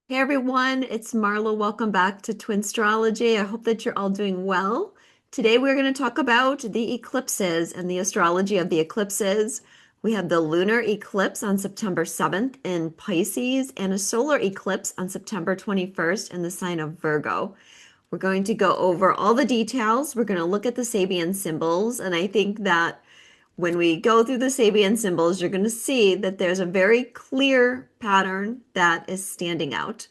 Hey everyone, it's Marla. Welcome back to Twinstrology. I hope that you're all doing well. Today we're going to talk about the eclipses and the astrology of the eclipses. We have the lunar eclipse on September 7th in Pisces and a solar eclipse on September 21st in the sign of Virgo. We're going to go over all the details. We're going to look at the Sabian symbols, and I think that when we go through the Sabian symbols, you're going to see that there's a very clear pattern that is standing out.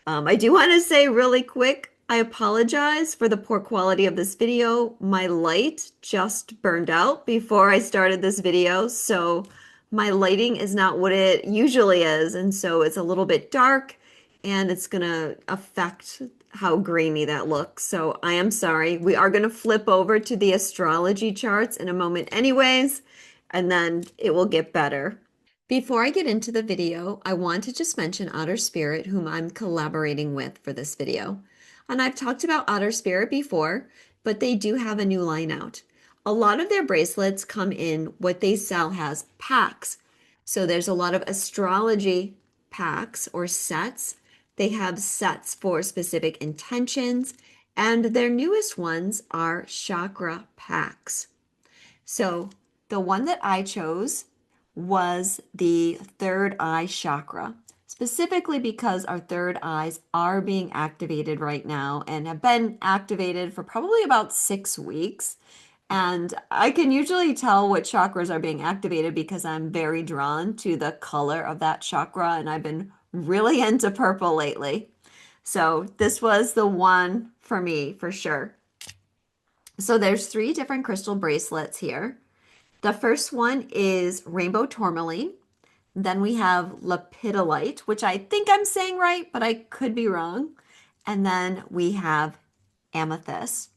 I do want to say really quick, I apologize for the poor quality of this video. My light just burned out before I started this video, so my lighting is not what it usually is, and so it's a little bit dark and it's gonna affect how grainy that looks. So I am sorry. We are gonna flip over to the astrology charts in a moment anyways, and then it will get better. Before I get into the video, I want to just mention Otter Spirit, whom I'm collaborating with for this video. And I've talked about Otter Spirit before, but they do have a new line out. A lot of their bracelets come in what they sell as packs. So there's a lot of astrology packs or sets. They have sets for specific intentions, and their newest ones are chakra packs. So the one that I chose was the third eye chakra, specifically because our third eyes are being activated right now and have been activated for probably about 6 weeks. And I can usually tell what chakras are being activated because I'm very drawn to the color of that chakra, and I've been really into purple lately. So this was the one for me for sure. So there's 3 different crystal bracelets here. The first one is rainbow tourmaline. Then we have lepidolite, which I think I'm saying right, but I could be wrong. And then we have amethyst.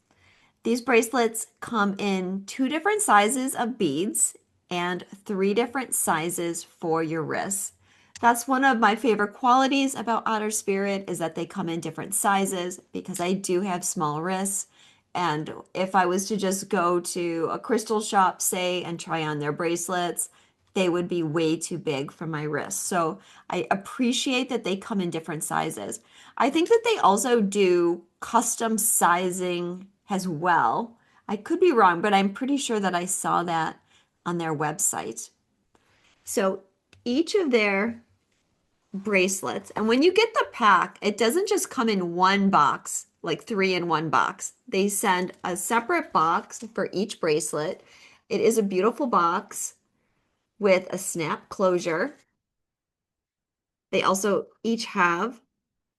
These bracelets come in 2 different sizes of beads and 3 different sizes for your wrists. That's one of my favorite qualities about Otter Spirit is that they come in different sizes because I do have small wrists. And if I was to just go to a crystal shop, say, and try on their bracelets, they would be way too big for my wrists. So I appreciate that they come in different sizes. I think that they also do custom sizing as well. I could be wrong, but I'm pretty sure that I saw that on their website. So each of their bracelets, and when you get the pack, it doesn't just come in one box, like 3 in 1 box. They send a separate box for each bracelet. It is a beautiful box with a snap closure. They also each have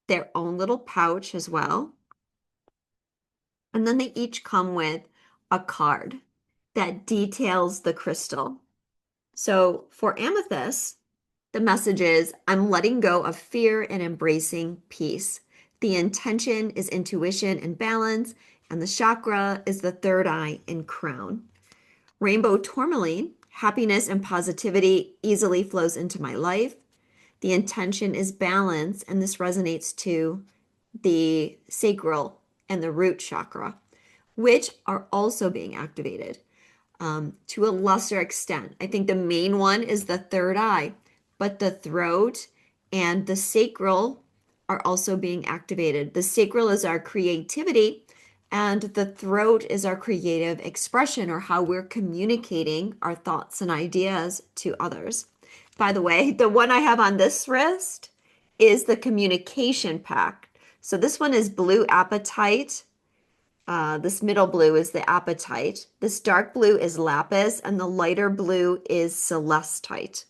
their own little pouch as well. And then they each come with a card that details the crystal. So for amethyst, the message is I'm letting go of fear and embracing peace. The intention is intuition and balance, and the chakra is the third eye and crown. Rainbow tourmaline, happiness and positivity easily flows into my life. The intention is balance, and this resonates to the sacral and the root chakra, which are also being activated to a lesser extent. I think the main one is the third eye, but the throat and the sacral are also being activated. The sacral is our creativity, and the throat is our creative expression or how we're communicating our thoughts and ideas to others. By the way, the one I have on this wrist is the communication pact. So this one is blue apatite. This middle blue is the apatite. This dark blue is lapis, and the lighter blue is celestite.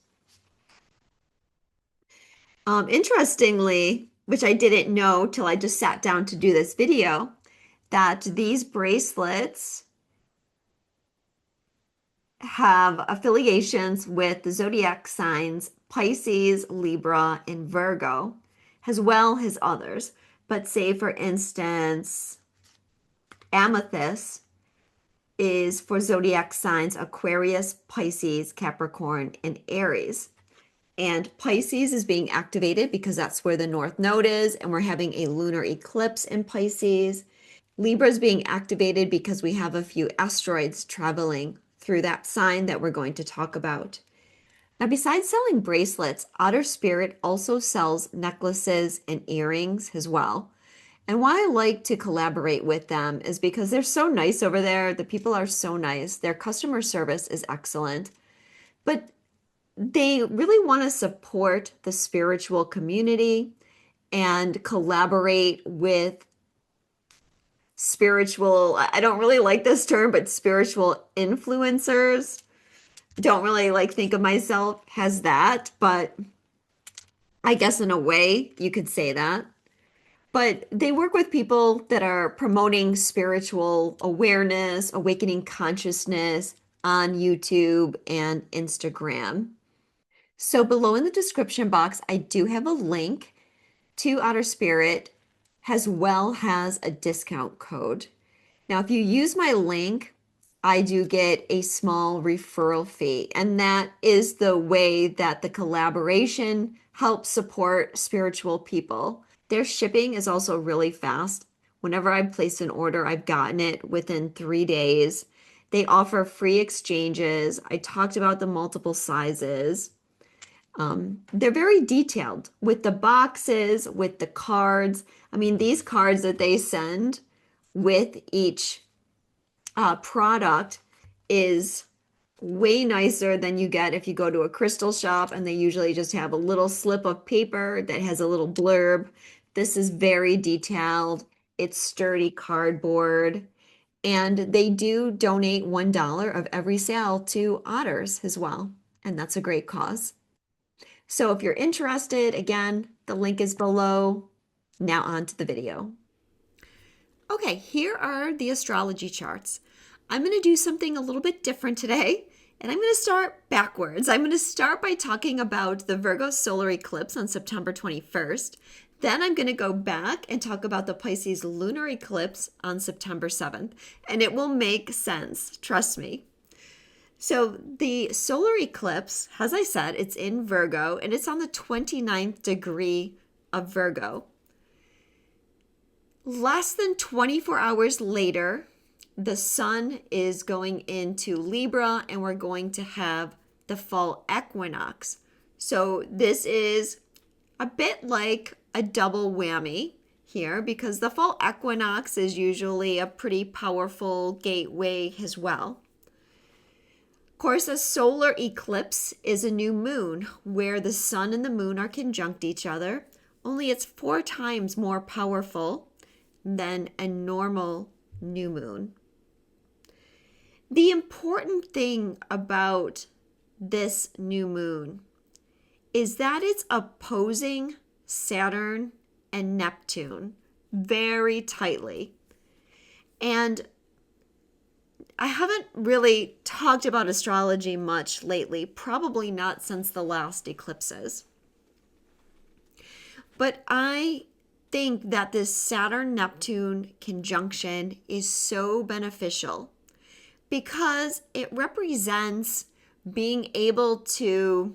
Interestingly, which I didn't know till I just sat down to do this video, that these bracelets have affiliations with the zodiac signs Pisces, Libra, and Virgo, as well as others. But say, for instance, amethyst is for zodiac signs Aquarius, Pisces, Capricorn, and Aries. And Pisces is being activated because that's where the North Node is, and we're having a lunar eclipse in Pisces. Libra is being activated because we have a few asteroids traveling through that sign that we're going to talk about. Now, besides selling bracelets, Otter Spirit also sells necklaces and earrings as well. And why I like to collaborate with them is because they're so nice over there. The people are so nice. Their customer service is excellent. But they really want to support the spiritual community and collaborate with spiritual, I don't really like this term, but spiritual influencers. Don't really like think of myself as that, but I guess in a way you could say that. But they work with people that are promoting spiritual awareness, awakening consciousness on YouTube and Instagram. So below in the description box, I do have a link to Otter Spirit as well as a discount code. Now, if you use my link, I do get a small referral fee, and that is the way that the collaboration helps support spiritual people. Their shipping is also really fast. Whenever I place an order, I've gotten it within 3 days. They offer free exchanges. I talked about the multiple sizes. They're very detailed with the boxes, with the cards. I mean, these cards that they send with each product is way nicer than you get if you go to a crystal shop, and they usually just have a little slip of paper that has a little blurb. This is very detailed. It's sturdy cardboard, and they do donate $1 of every sale to otters as well, and that's a great cause. So if you're interested, again, the link is below. Now on to the video. Okay, here are the astrology charts. I'm going to do something a little bit different today, and I'm going to start backwards. I'm going to start by talking about the Virgo solar eclipse on September 21st. Then I'm going to go back and talk about the Pisces lunar eclipse on September 7th, and it will make sense, trust me. So the solar eclipse, as I said, it's in Virgo, and it's on the 29th degree of Virgo. Less than 24 hours later, the sun is going into Libra, and we're going to have the fall equinox. So this is a bit like a double whammy here, because the fall equinox is usually a pretty powerful gateway as well. Of course, a solar eclipse is a new moon where the sun and the moon are conjunct each other, only it's 4 times more powerful than a normal new moon. The important thing about this new moon is that it's opposing Saturn and Neptune very tightly. And I haven't really talked about astrology much lately, probably not since the last eclipses. But I think that this Saturn-Neptune conjunction is so beneficial because it represents being able to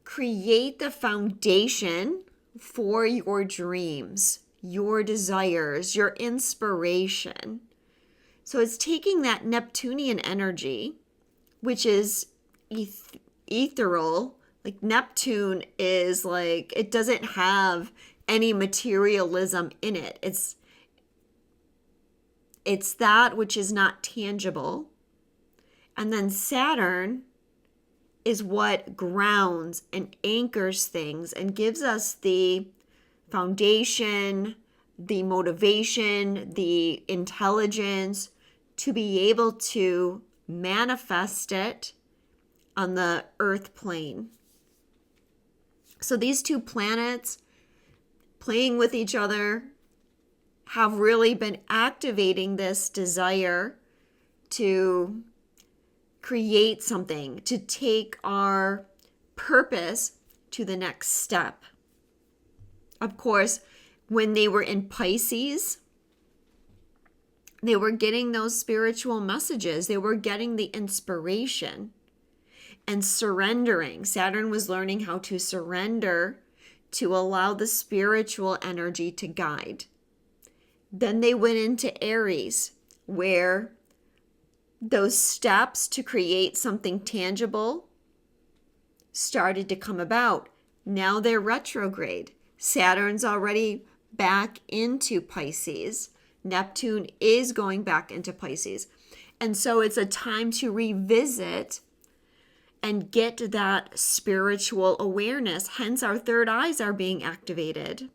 create the foundation for your dreams, your desires, your inspiration. So it's taking that Neptunian energy, which is ethereal. Like Neptune is like, it doesn't have any materialism in it. It's that which is not tangible. And then Saturn is what grounds and anchors things and gives us the foundation, the motivation, the intelligence to be able to manifest it on the earth plane. So these two planets playing with each other have really been activating this desire to create something, to take our purpose to the next step. Of course, when they were in Pisces, they were getting those spiritual messages. They were getting the inspiration and surrendering. Saturn was learning how to surrender to allow the spiritual energy to guide. Then they went into Aries, where those steps to create something tangible started to come about. Now they're retrograde. Saturn's already back into Pisces. Neptune is going back into Pisces. And so it's a time to revisit and get that spiritual awareness. Hence, our third eyes are being activated.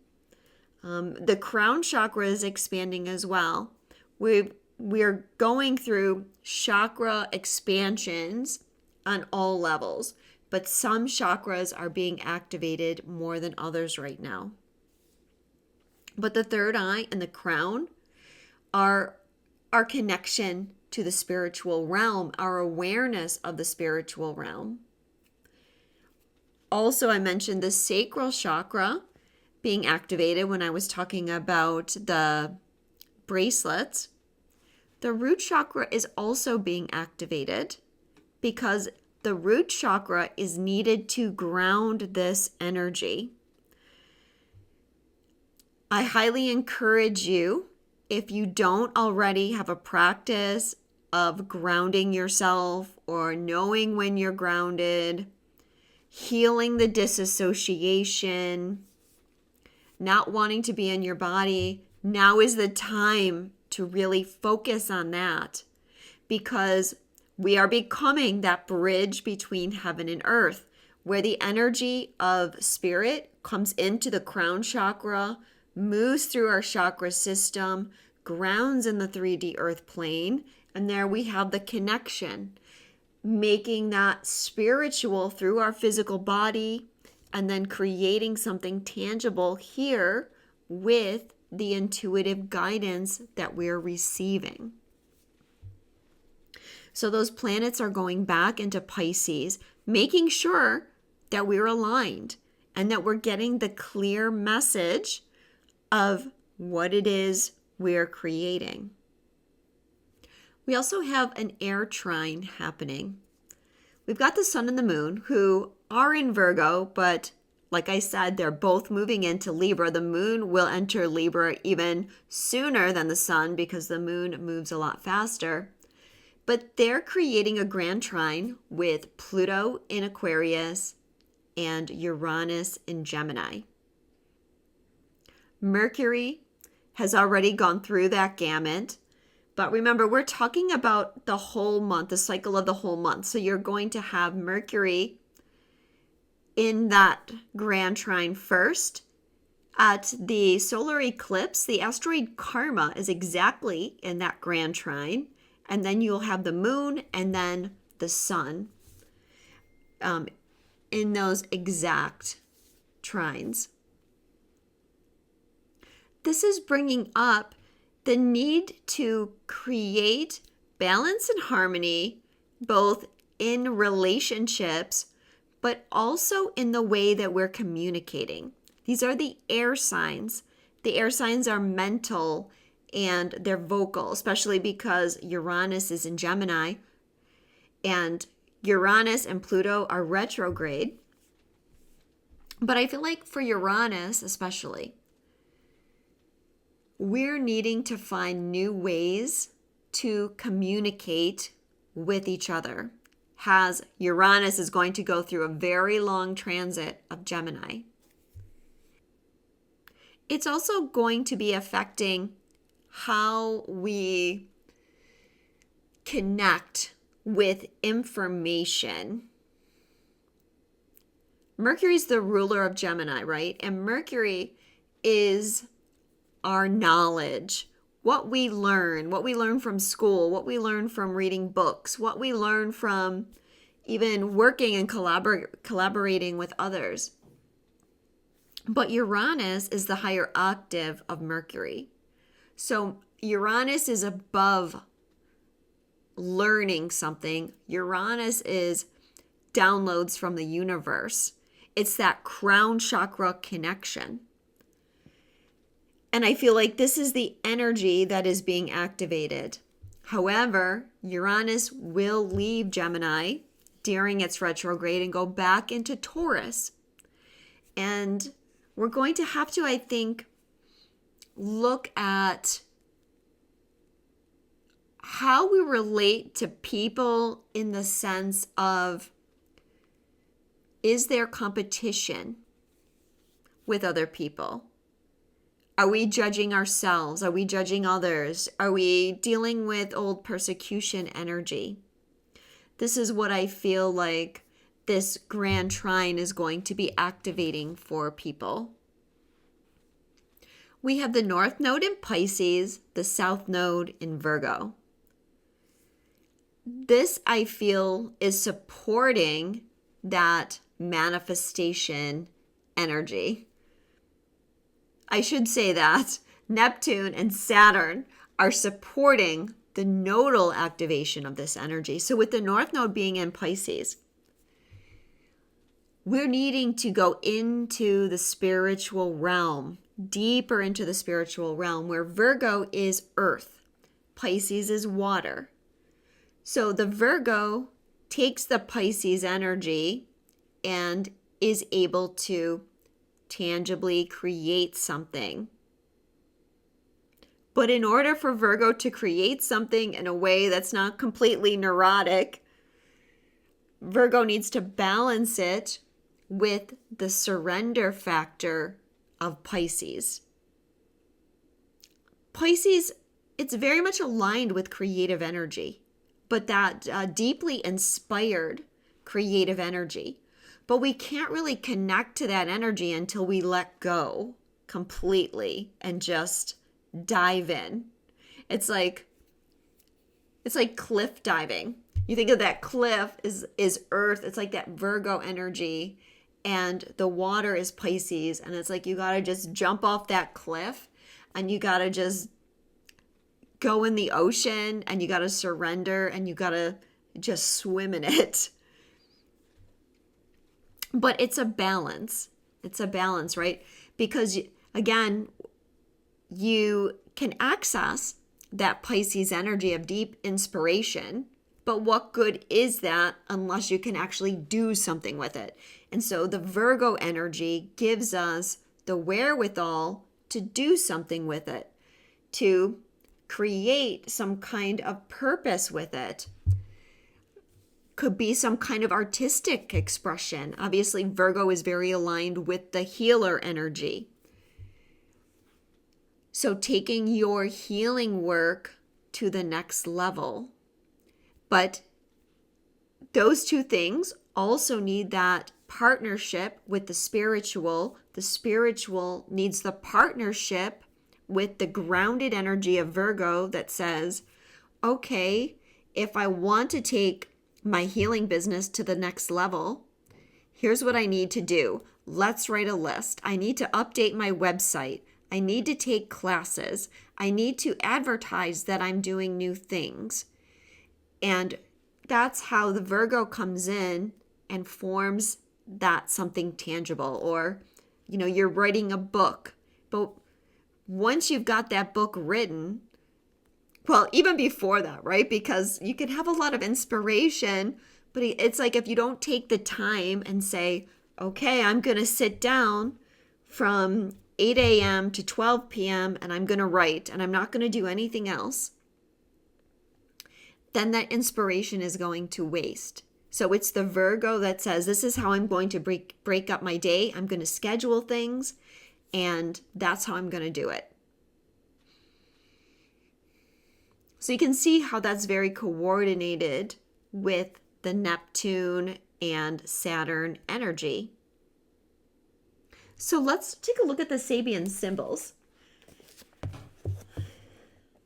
The crown chakra is expanding as well. We're going through chakra expansions on all levels, but some chakras are being activated more than others right now. But the third eye and the crown are our connection to the spiritual realm, our awareness of the spiritual realm. Also, I mentioned the sacral chakra being activated when I was talking about the bracelets. The root chakra is also being activated because the root chakra is needed to ground this energy. I highly encourage you, if you don't already have a practice of grounding yourself or knowing when you're grounded, healing the disassociation, not wanting to be in your body, now is the time to really focus on that, because we are becoming that bridge between heaven and earth, where the energy of spirit comes into the crown chakra, moves through our chakra system, grounds in the 3D earth plane, and there we have the connection, making that spiritual through our physical body, and then creating something tangible here with the intuitive guidance that we're receiving. So those planets are going back into Pisces, making sure that we're aligned and that we're getting the clear message of what it is we're creating. We also have an air trine happening. We've got the sun and the moon, who are in Virgo, but like I said, they're both moving into Libra. The moon will enter Libra even sooner than the sun because the moon moves a lot faster. But they're creating a grand trine with Pluto in Aquarius and Uranus in Gemini. Mercury has already gone through that gamut. But remember, we're talking about the whole month, the cycle of the whole month. So you're going to have Mercury in that grand trine first. At the solar eclipse, the asteroid Karma is exactly in that grand trine. And then you'll have the moon and then the sun in those exact trines. This is bringing up the need to create balance and harmony, both in relationships, but also in the way that we're communicating. These are the air signs. The air signs are mental and they're vocal, especially because Uranus is in Gemini, and Uranus and Pluto are retrograde. But I feel like for Uranus especially, we're needing to find new ways to communicate with each other, as Uranus is going to go through a very long transit of Gemini. It's also going to be affecting how we connect with information. Mercury's the ruler of Gemini, right? And Mercury is our knowledge, what we learn from school, what we learn from reading books, what we learn from even working and collaborating with others. But Uranus is the higher octave of Mercury. So Uranus is above learning something. Uranus is downloads from the universe. It's that crown chakra connection. And I feel like this is the energy that is being activated. However, Uranus will leave Gemini during its retrograde and go back into Taurus. And we're going to have to, I think, look at how we relate to people in the sense of, is there competition with other people? Are we judging ourselves? Are we judging others? Are we dealing with old persecution energy? This is what I feel like this grand trine is going to be activating for people. We have the North Node in Pisces, the South Node in Virgo. This, I feel, is supporting that manifestation energy. I should say that Neptune and Saturn are supporting the nodal activation of this energy. So with the North Node being in Pisces, we're needing to go into the spiritual realm, deeper into the spiritual realm, where Virgo is earth, Pisces is water. So the Virgo takes the Pisces energy and is able to tangibly create something. But in order for Virgo to create something in a way that's not completely neurotic, Virgo needs to balance it with the surrender factor of Pisces. Pisces, it's very much aligned with creative energy, but that deeply inspired creative energy. But we can't really connect to that energy until we let go completely and just dive in. It's like cliff diving. You think of that cliff is earth. It's like that Virgo energy, and the water is Pisces, and it's like you got to just jump off that cliff and you got to just go in the ocean and you got to surrender and you got to just swim in it. But it's a balance. It's a balance, right? Because again, you can access that Pisces energy of deep inspiration, but what good is that unless you can actually do something with it? And so the Virgo energy gives us the wherewithal to do something with it, to create some kind of purpose with it. Could be some kind of artistic expression. Obviously, Virgo is very aligned with the healer energy. So taking your healing work to the next level. But those two things also need that partnership with the spiritual. The spiritual needs the partnership with the grounded energy of Virgo that says, okay, if I want to take my healing business to the next level, here's what I need to do. Let's write a list. I need to update my website. I need to take classes. I need to advertise that I'm doing new things. And that's how the Virgo comes in and forms that something tangible. Or, you're writing a book. But once you've got that book written, well, even before that, right? Because you can have a lot of inspiration, but it's like if you don't take the time and say, okay, I'm going to sit down from 8 a.m. to 12 p.m. and I'm going to write and I'm not going to do anything else, then that inspiration is going to waste. So it's the Virgo that says, this is how I'm going to break up my day. I'm going to schedule things, and that's how I'm going to do it. So you can see how that's very coordinated with the Neptune and Saturn energy. So let's take a look at the Sabian symbols.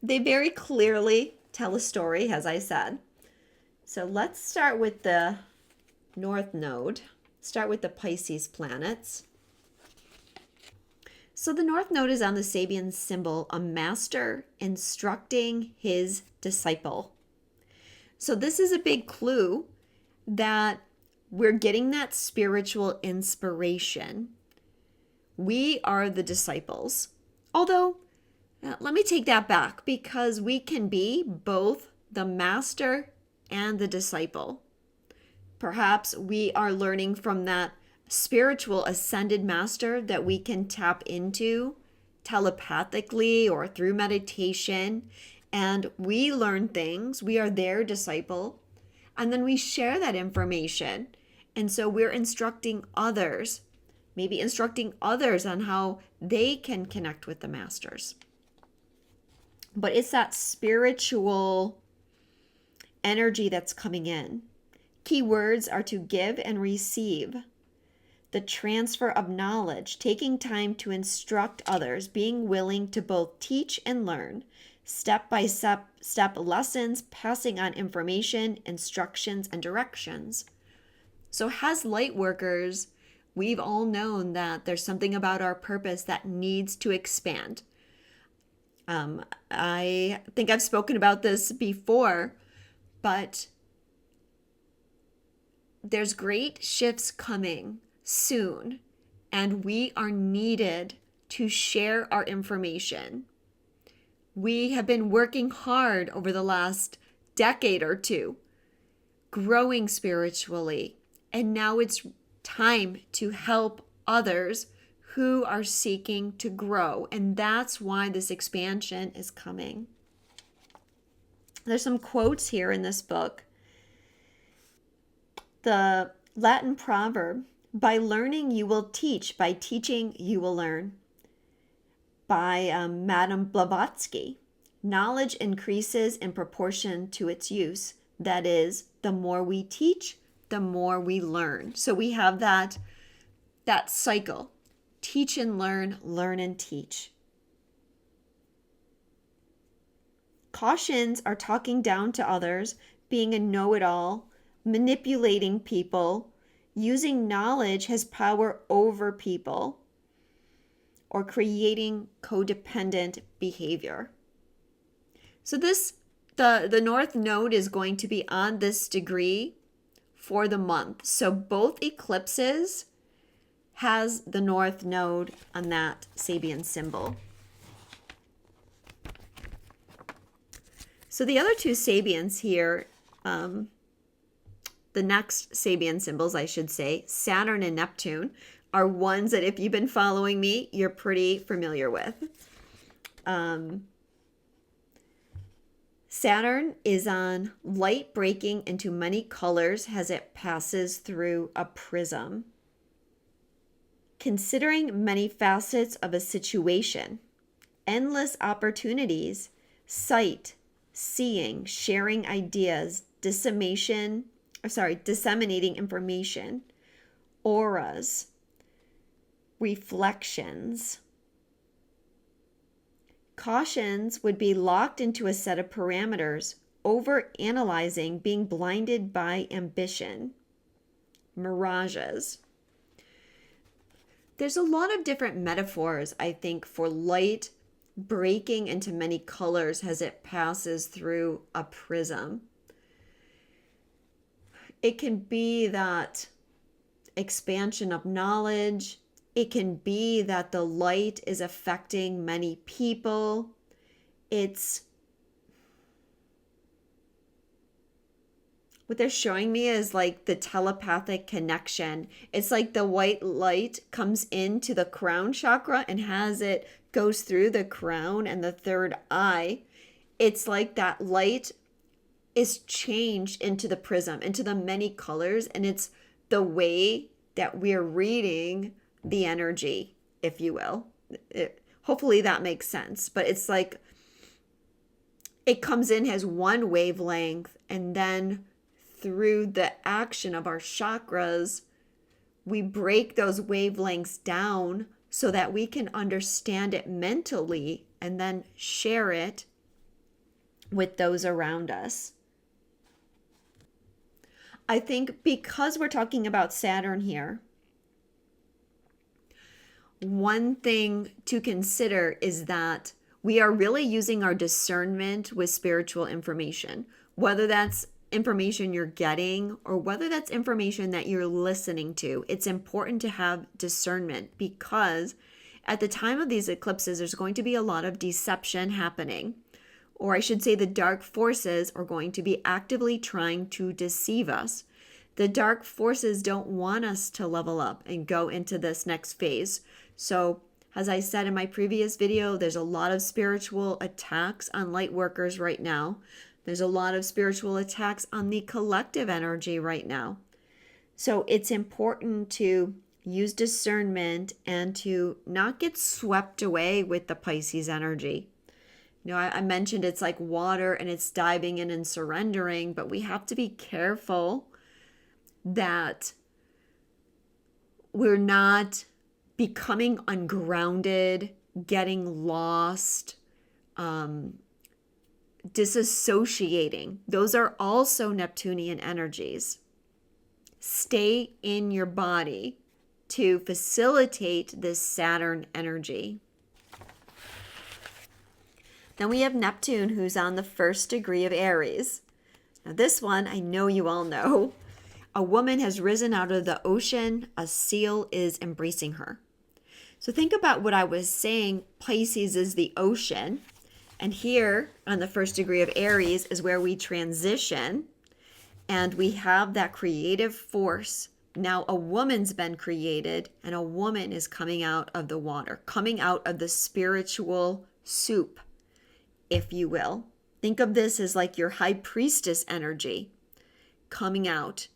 They very clearly tell a story, as I said. So let's start with the North Node. Start with the Pisces planets. So the North Node is on the Sabian symbol, a master instructing his disciple. So this is a big clue that we're getting that spiritual inspiration. We are the disciples. Although, let me take that back, because we can be both the master and the disciple. Perhaps we are learning from that spiritual ascended master that we can tap into telepathically or through meditation, and we learn things. We are their disciple, and then we share that information. And so we're instructing others, maybe instructing others on how they can connect with the masters. But it's that spiritual energy that's coming in. Key words are to give and receive. The transfer of knowledge, taking time to instruct others, being willing to both teach and learn, step by step lessons, passing on information, instructions, and directions. So as light workers, we've all known that there's something about our purpose that needs to expand. I think I've spoken about this before, but there's great shifts coming soon, and we are needed to share our information. We have been working hard over the last decade or two, growing spiritually, and now it's time to help others who are seeking to grow, and that's why this expansion is coming. There's some quotes here in this book. The Latin proverb, by learning you will teach, by teaching you will learn, by Madame Blavatsky. Knowledge increases in proportion to its use. That is, the more we teach, the more we learn. So we have that cycle. Teach and learn and teach. Cautions are talking down to others, being a know-it-all, manipulating people, using knowledge has power over people, or creating codependent behavior. So the North Node is going to be on this degree for the month. So both eclipses has the North Node on that Sabian symbol. So the other two Sabians here, the next Sabian symbols, I should say, Saturn and Neptune, are ones that if you've been following me, you're pretty familiar with. Saturn is on light breaking into many colors as it passes through a prism. Considering many facets of a situation, endless opportunities, sight, seeing, sharing ideas, disseminating information, auras, reflections. Cautions would be locked into a set of parameters, over-analyzing, being blinded by ambition. Mirages. There's a lot of different metaphors, I think, for light breaking into many colors as it passes through a prism. It can be that expansion of knowledge. It can be that the light is affecting many people. What they're showing me is like the telepathic connection. It's like the white light comes into the crown chakra and goes through the crown and the third eye. It's like that light is changed into the prism, into the many colors, and it's the way that we're reading the energy, if you will. Hopefully that makes sense, but it's like it comes in as one wavelength, and then through the action of our chakras, we break those wavelengths down so that we can understand it mentally and then share it with those around us. I think because we're talking about Saturn here, one thing to consider is that we are really using our discernment with spiritual information, whether that's information you're getting or whether that's information that you're listening to. It's important to have discernment because at the time of these eclipses, there's going to be a lot of deception happening. Or I should say the dark forces are going to be actively trying to deceive us. The dark forces don't want us to level up and go into this next phase. So As I said in my previous video, there's a lot of spiritual attacks on light workers right now. There's a lot of spiritual attacks on the collective energy right now. So it's important to use discernment and to not get swept away with the Pisces energy. I mentioned it's like water and it's diving in and surrendering, but we have to be careful that we're not becoming ungrounded, getting lost, disassociating. Those are also Neptunian energies. Stay in your body to facilitate this Saturn energy. Then we have Neptune, who's on the 1st degree of Aries. Now this one, I know you all know. A woman has risen out of the ocean. A seal is embracing her. So think about what I was saying. Pisces is the ocean. And here on the 1st degree of Aries is where we transition. And we have that creative force. Now a woman's been created and a woman is coming out of the water, coming out of the spiritual soup, if you will. Think of this as like your high priestess energy coming out.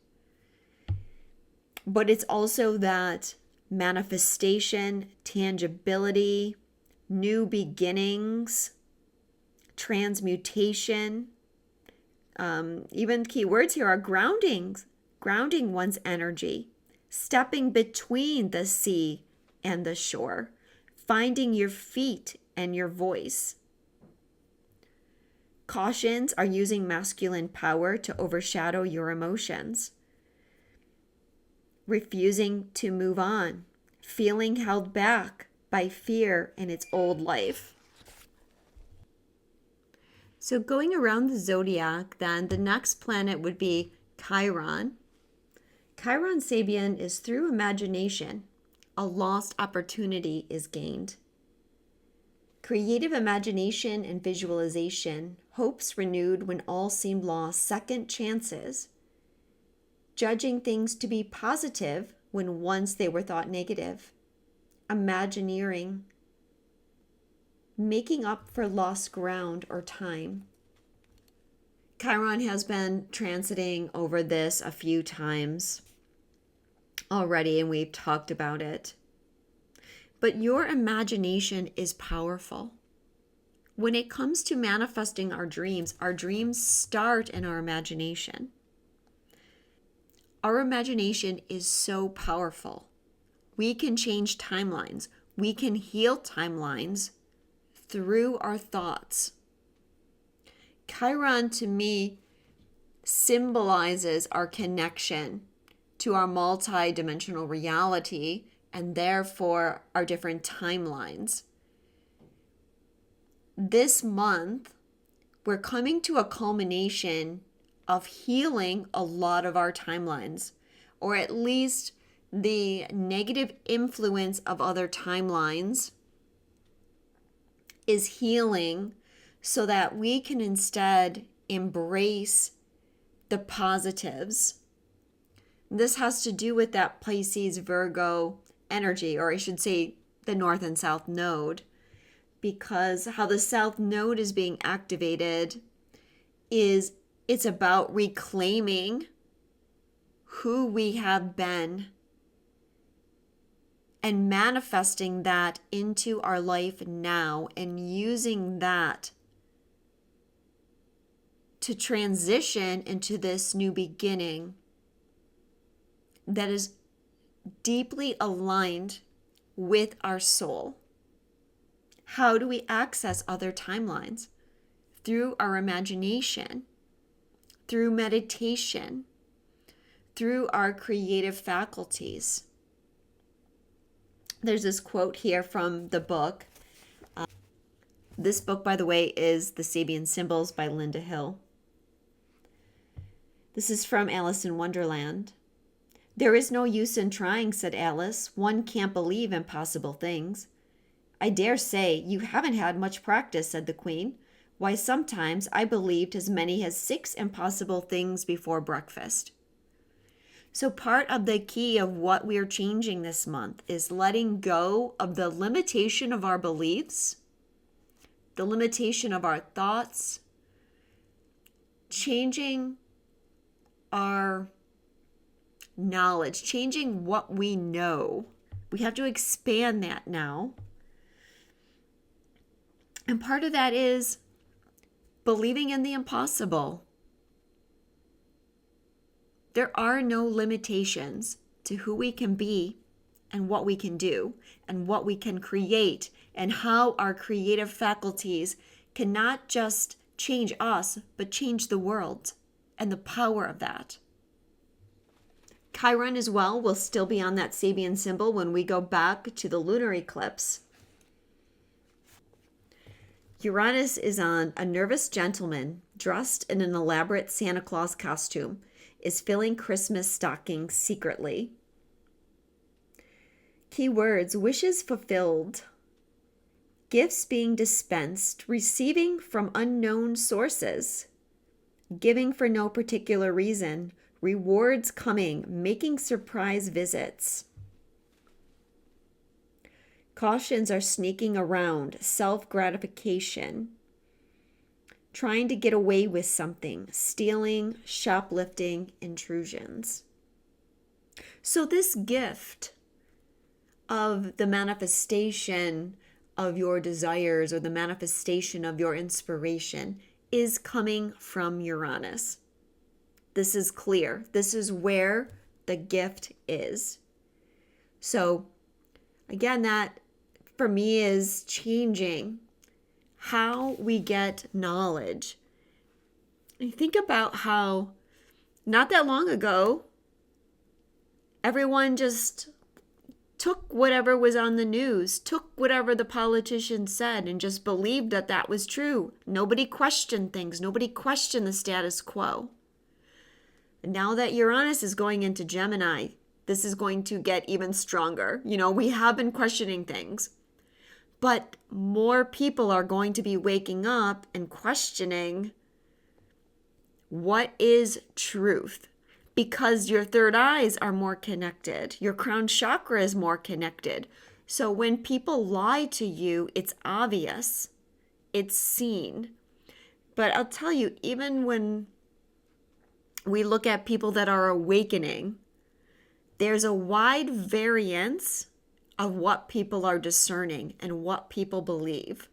But it's also that manifestation, tangibility, new beginnings, transmutation. Even key words here are grounding one's energy, stepping between the sea and the shore, finding your feet and your voice. Cautions are using masculine power to overshadow your emotions. Refusing to move on, feeling held back by fear in its old life. So going around the zodiac, then the next planet would be Chiron. Chiron Sabian is through imagination. A lost opportunity is gained. Creative imagination and visualization, hopes renewed when all seemed lost, second chances. Judging things to be positive when once they were thought negative. Imagineering. Making up for lost ground or time. Chiron has been transiting over this a few times already, and we've talked about it. But your imagination is powerful. When it comes to manifesting our dreams start in our imagination. Our imagination is so powerful. We can change timelines. We can heal timelines through our thoughts. Chiron to me symbolizes our connection to our multi-dimensional reality and therefore our different timelines. This month, we're coming to a culmination of healing a lot of our timelines, or at least the negative influence of other timelines is healing so that we can instead embrace the positives. This has to do with that Pisces Virgo energy, or I should say the North and South Node, because how the South Node is being activated is it's about reclaiming who we have been and manifesting that into our life now and using that to transition into this new beginning that is deeply aligned with our soul. How do we access other timelines? Through our imagination, through meditation, through our creative faculties. There's this quote here from the book. This book, by the way, is The Sabian Symbols by Linda Hill. This is from Alice in Wonderland. "There is no use in trying," said Alice. "One can't believe impossible things." "I dare say you haven't had much practice," said the Queen. "Why, sometimes I believed as many as 6 impossible things before breakfast." So part of the key of what we are changing this month is letting go of the limitation of our beliefs, the limitation of our thoughts, changing our knowledge, changing what we know. We have to expand that now. And part of that is believing in the impossible. There are no limitations to who we can be and what we can do and what we can create and how our creative faculties can not just change us, but change the world and the power of that. Chiron as well will still be on that Sabian symbol when we go back to the lunar eclipse. Uranus is on a nervous gentleman dressed in an elaborate Santa Claus costume, is filling Christmas stockings secretly. Keywords: wishes fulfilled, gifts being dispensed, receiving from unknown sources, giving for no particular reason, rewards coming, making surprise visits. Cautions are sneaking around, self-gratification, trying to get away with something, stealing, shoplifting, intrusions. So this gift of the manifestation of your desires or the manifestation of your inspiration is coming from Uranus. This is clear. This is where the gift is. So again, that for me is changing how we get knowledge. And think about how not that long ago, everyone just took whatever was on the news, took whatever the politicians said, and just believed that that was true. Nobody questioned things. Nobody questioned the status quo. And now that Uranus is going into Gemini, this is going to get even stronger. We have been questioning things, but more people are going to be waking up and questioning what is truth, because your third eyes are more connected. Your crown chakra is more connected. So when people lie to you, it's obvious, it's seen. But I'll tell you, even when we look at people that are awakening, there's a wide variance of what people are discerning and what people believe.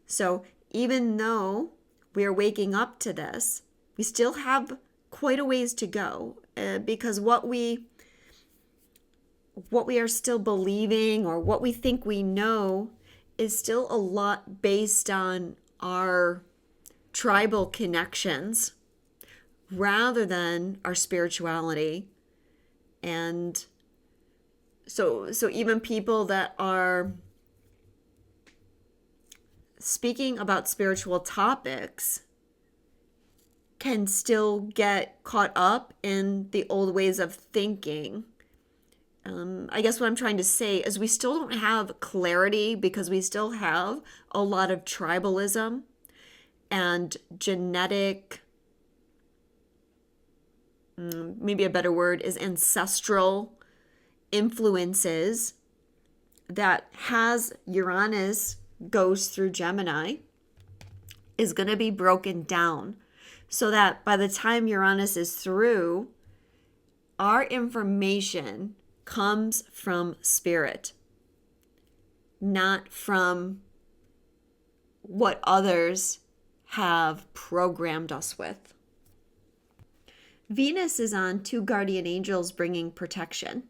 So even though we're waking up to this, we still have quite a ways to go, because what we are still believing or what we think we know is still a lot based on our tribal connections rather than our spirituality. And so even people that are speaking about spiritual topics can still get caught up in the old ways of thinking. I guess what I'm trying to say is we still don't have clarity because we still have a lot of tribalism and genetic, maybe a better word is ancestral influences that has Uranus goes through Gemini is going to be broken down so that by the time Uranus is through, our information comes from spirit, not from what others have programmed us with. Venus is on two guardian angels bringing protection.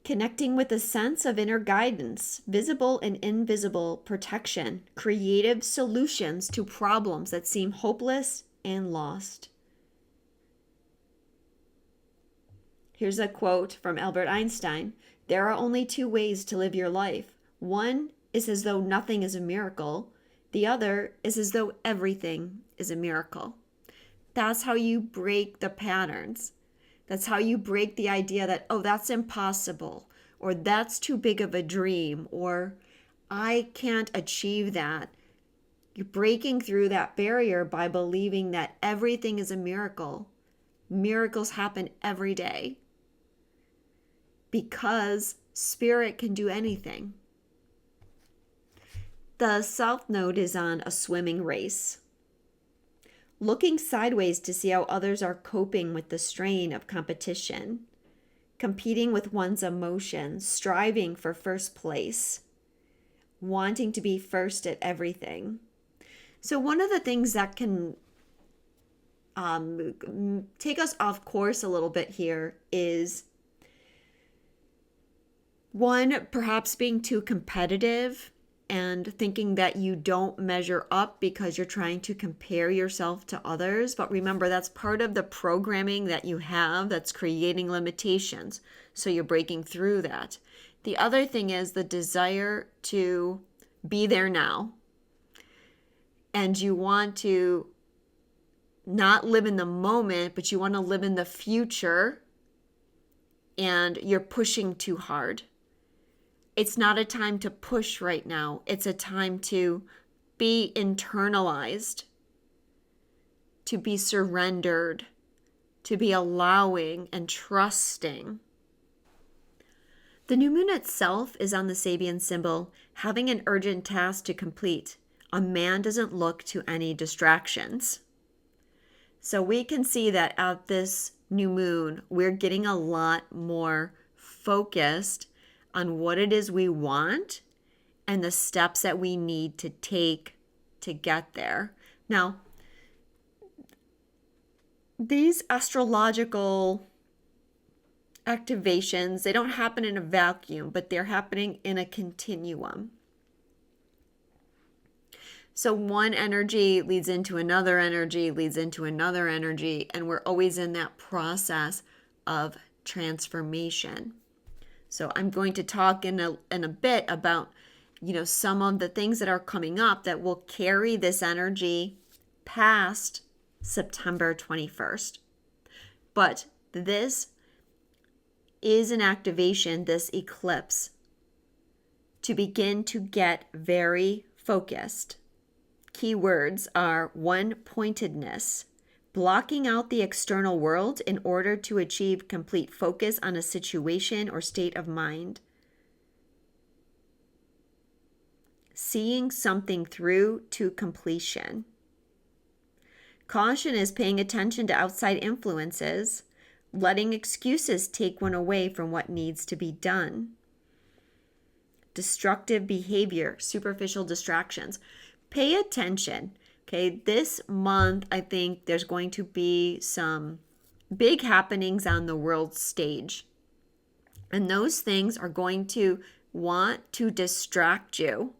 Connecting with a sense of inner guidance, visible and invisible protection, creative solutions to problems that seem hopeless and lost. Here's a quote from Albert Einstein. There are only two ways to live your life. One is as though nothing is a miracle. The other is as though everything is a miracle. That's how you break the patterns. That's how you break the idea that, oh, that's impossible, or that's too big of a dream, or I can't achieve that. You're breaking through that barrier by believing that everything is a miracle. Miracles happen every day because spirit can do anything. The South Node is on a swimming race, looking sideways to see how others are coping with the strain of competition, competing with one's emotions, striving for first place, wanting to be first at everything. So one of the things that can take us off course a little bit here is one, perhaps being too competitive and thinking that you don't measure up because you're trying to compare yourself to others. But remember, that's part of the programming that you have that's creating limitations. So you're breaking through that. The other thing is the desire to be there now. And you want to not live in the moment, but you want to live in the future. And you're pushing too hard. It's not a time to push right now. It's a time to be internalized, to be surrendered, to be allowing and trusting. The new moon itself is on the Sabian symbol, having an urgent task to complete. A man doesn't look to any distractions. So we can see that at this new moon, we're getting a lot more focused on what it is we want and the steps that we need to take to get there. Now, these astrological activations, they don't happen in a vacuum, but they're happening in a continuum. So one energy leads into another energy, leads into another energy, and we're always in that process of transformation. So I'm going to talk in a bit about, some of the things that are coming up that will carry this energy past September 21st. But this is an activation, this eclipse, to begin to get very focused. Key words are one-pointedness, blocking out the external world in order to achieve complete focus on a situation or state of mind. Seeing something through to completion. Caution is paying attention to outside influences, letting excuses take one away from what needs to be done. Destructive behavior, superficial distractions. Pay attention. Okay, this month, I think there's going to be some big happenings on the world stage. And those things are going to want to distract you.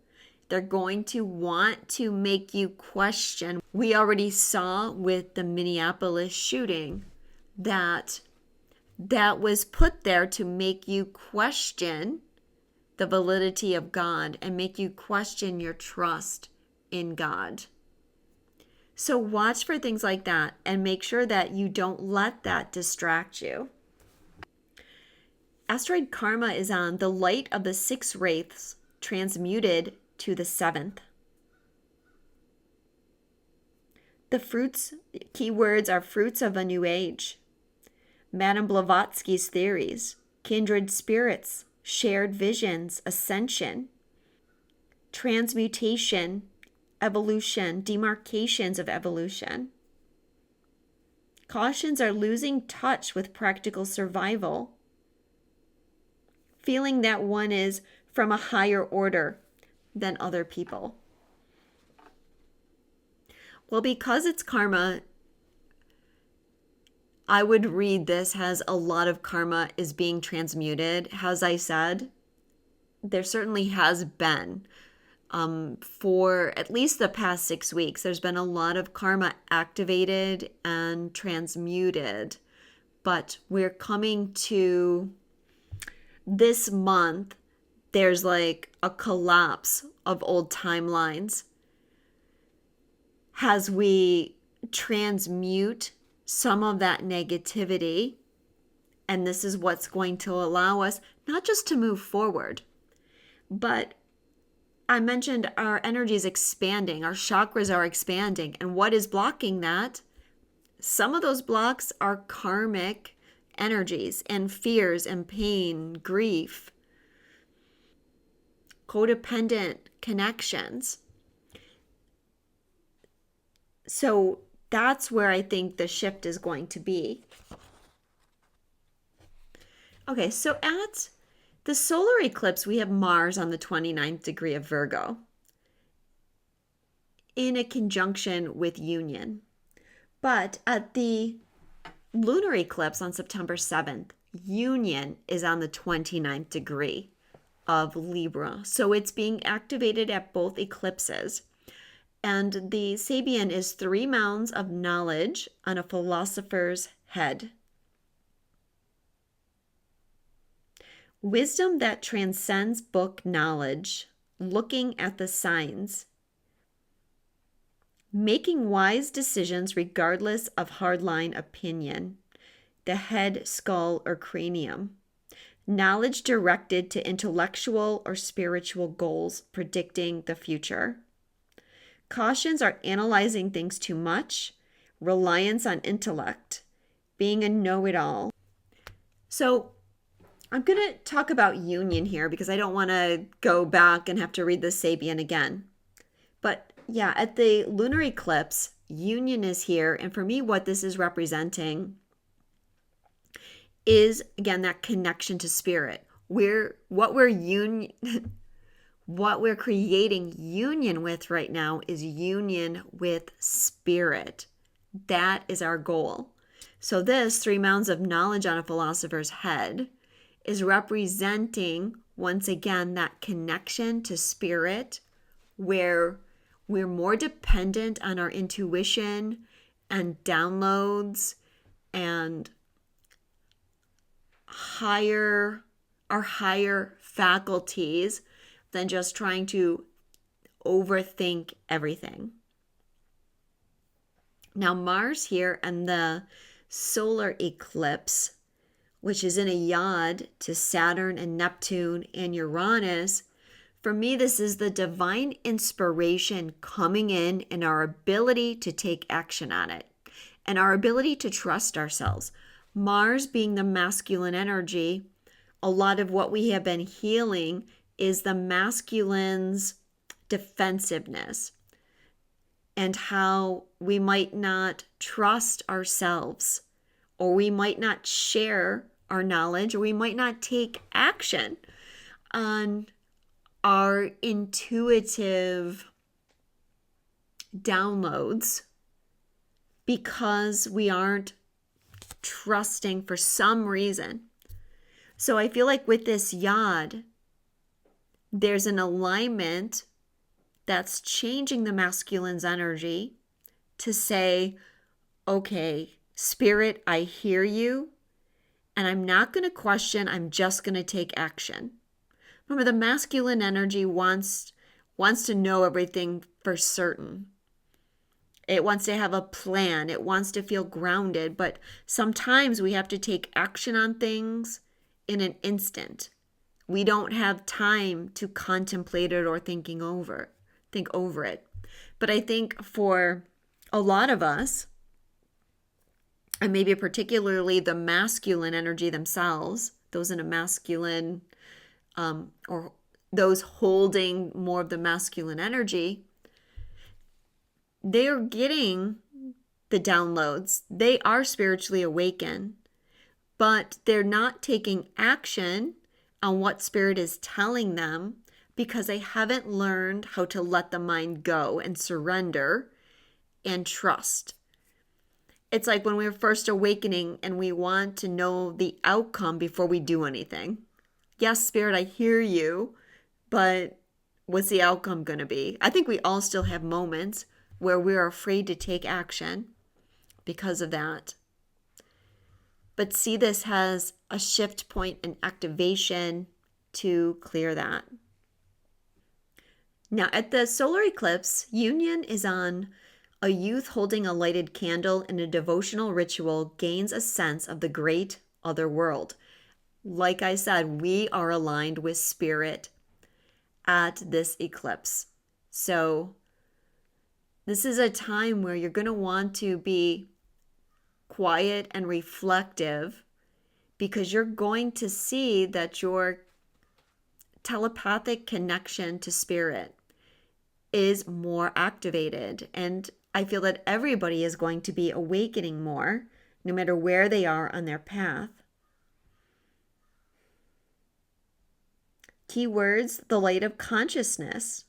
They're going to want to make you question. We already saw with the Minneapolis shooting that was put there to make you question the validity of God and make you question your trust in God. So watch for things like that and make sure that you don't let that distract you. Asteroid Karma is on the light of the 6 wraiths transmuted to the 7th. The fruits, keywords are fruits of a new age. Madame Blavatsky's theories, kindred spirits, shared visions, ascension, transmutation, evolution, demarcations of evolution. Cautions are losing touch with practical survival, feeling that one is from a higher order than other people. Well, because it's karma, I would read this as a lot of karma is being transmuted. As I said, there certainly has been. For at least the past 6 weeks, there's been a lot of karma activated and transmuted. But we're coming to this month, there's like a collapse of old timelines as we transmute some of that negativity. And this is what's going to allow us not just to move forward, but I mentioned our energy is expanding, our chakras are expanding. And what is blocking that? some of those blocks are karmic energies and fears and pain, grief, codependent connections. So that's where I think the shift is going to be. Okay, so at the solar eclipse, we have Mars on the 29th degree of Virgo in a conjunction with Union. But at the lunar eclipse on September 7th, Union is on the 29th degree of Libra. So it's being activated at both eclipses. And the Sabian is 3 mounds of knowledge on a philosopher's head. Wisdom that transcends book knowledge, looking at the signs, making wise decisions regardless of hardline opinion, the head, skull, or cranium, knowledge directed to intellectual or spiritual goals, predicting the future. Cautions are analyzing things too much, reliance on intellect, being a know-it-all. So I'm going to talk about Union here because I don't want to go back and have to read the Sabian again. But yeah, at the lunar eclipse, Union is here. And for me, what this is representing is, again, that connection to spirit. What we're creating union with right now is union with spirit. That is our goal. So this 3 mounds of knowledge on a philosopher's head is representing, once again, that connection to spirit, where we're more dependent on our intuition and downloads and our higher faculties than just trying to overthink everything. Now, Mars here and the solar eclipse, which is in a yod to Saturn and Neptune and Uranus, for me, this is the divine inspiration coming in and our ability to take action on it and our ability to trust ourselves. Mars being the masculine energy, a lot of what we have been healing is the masculine's defensiveness and how we might not trust ourselves, or we might not share our knowledge, or we might not take action on our intuitive downloads because we aren't trusting for some reason. So I feel like with this yod, there's an alignment that's changing the masculine's energy to say, okay, spirit, I hear you, and I'm not going to question, I'm just going to take action. Remember, the masculine energy wants to know everything for certain. It wants to have a plan. It wants to feel grounded. But sometimes we have to take action on things in an instant. We don't have time to contemplate it or think over it. But I think for a lot of us, and maybe particularly the masculine energy themselves, those in a masculine or those holding more of the masculine energy, they're getting the downloads. They are spiritually awakened, but they're not taking action on what spirit is telling them because they haven't learned how to let the mind go and surrender and trust. It's like when we're first awakening and we want to know the outcome before we do anything. Yes, spirit, I hear you, but what's the outcome going to be? I think we all still have moments where we're afraid to take action because of that. But see, this has a shift point and activation to clear that. Now, at the solar eclipse, Union is on a youth holding a lighted candle in a devotional ritual gains a sense of the great other world. Like I said, we are aligned with spirit at this eclipse. So this is a time where you're going to want to be quiet and reflective, because you're going to see that your telepathic connection to spirit is more activated. And I feel that everybody is going to be awakening more, no matter where they are on their path. Keywords: the light of consciousness,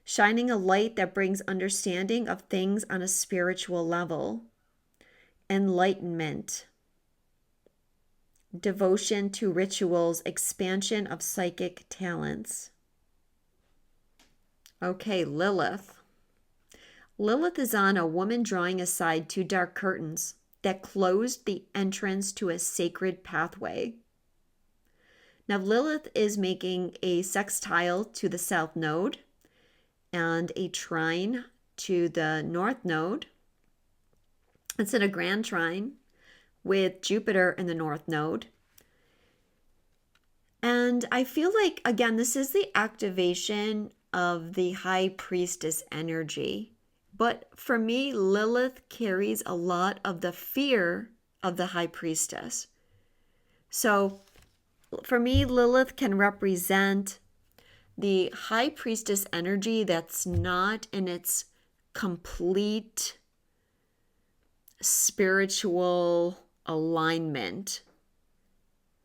shining a light that brings understanding of things on a spiritual level, enlightenment, devotion to rituals, expansion of psychic talents. Okay, Lilith. Lilith is on a woman drawing aside two dark curtains that closed the entrance to a sacred pathway. Now, Lilith is making a sextile to the south node and a trine to the north node. It's in a grand trine with Jupiter in the north node. And I feel like, again, this is the activation of the high priestess energy. But for me, Lilith carries a lot of the fear of the high priestess. So for me, Lilith can represent the high priestess energy that's not in its complete spiritual alignment.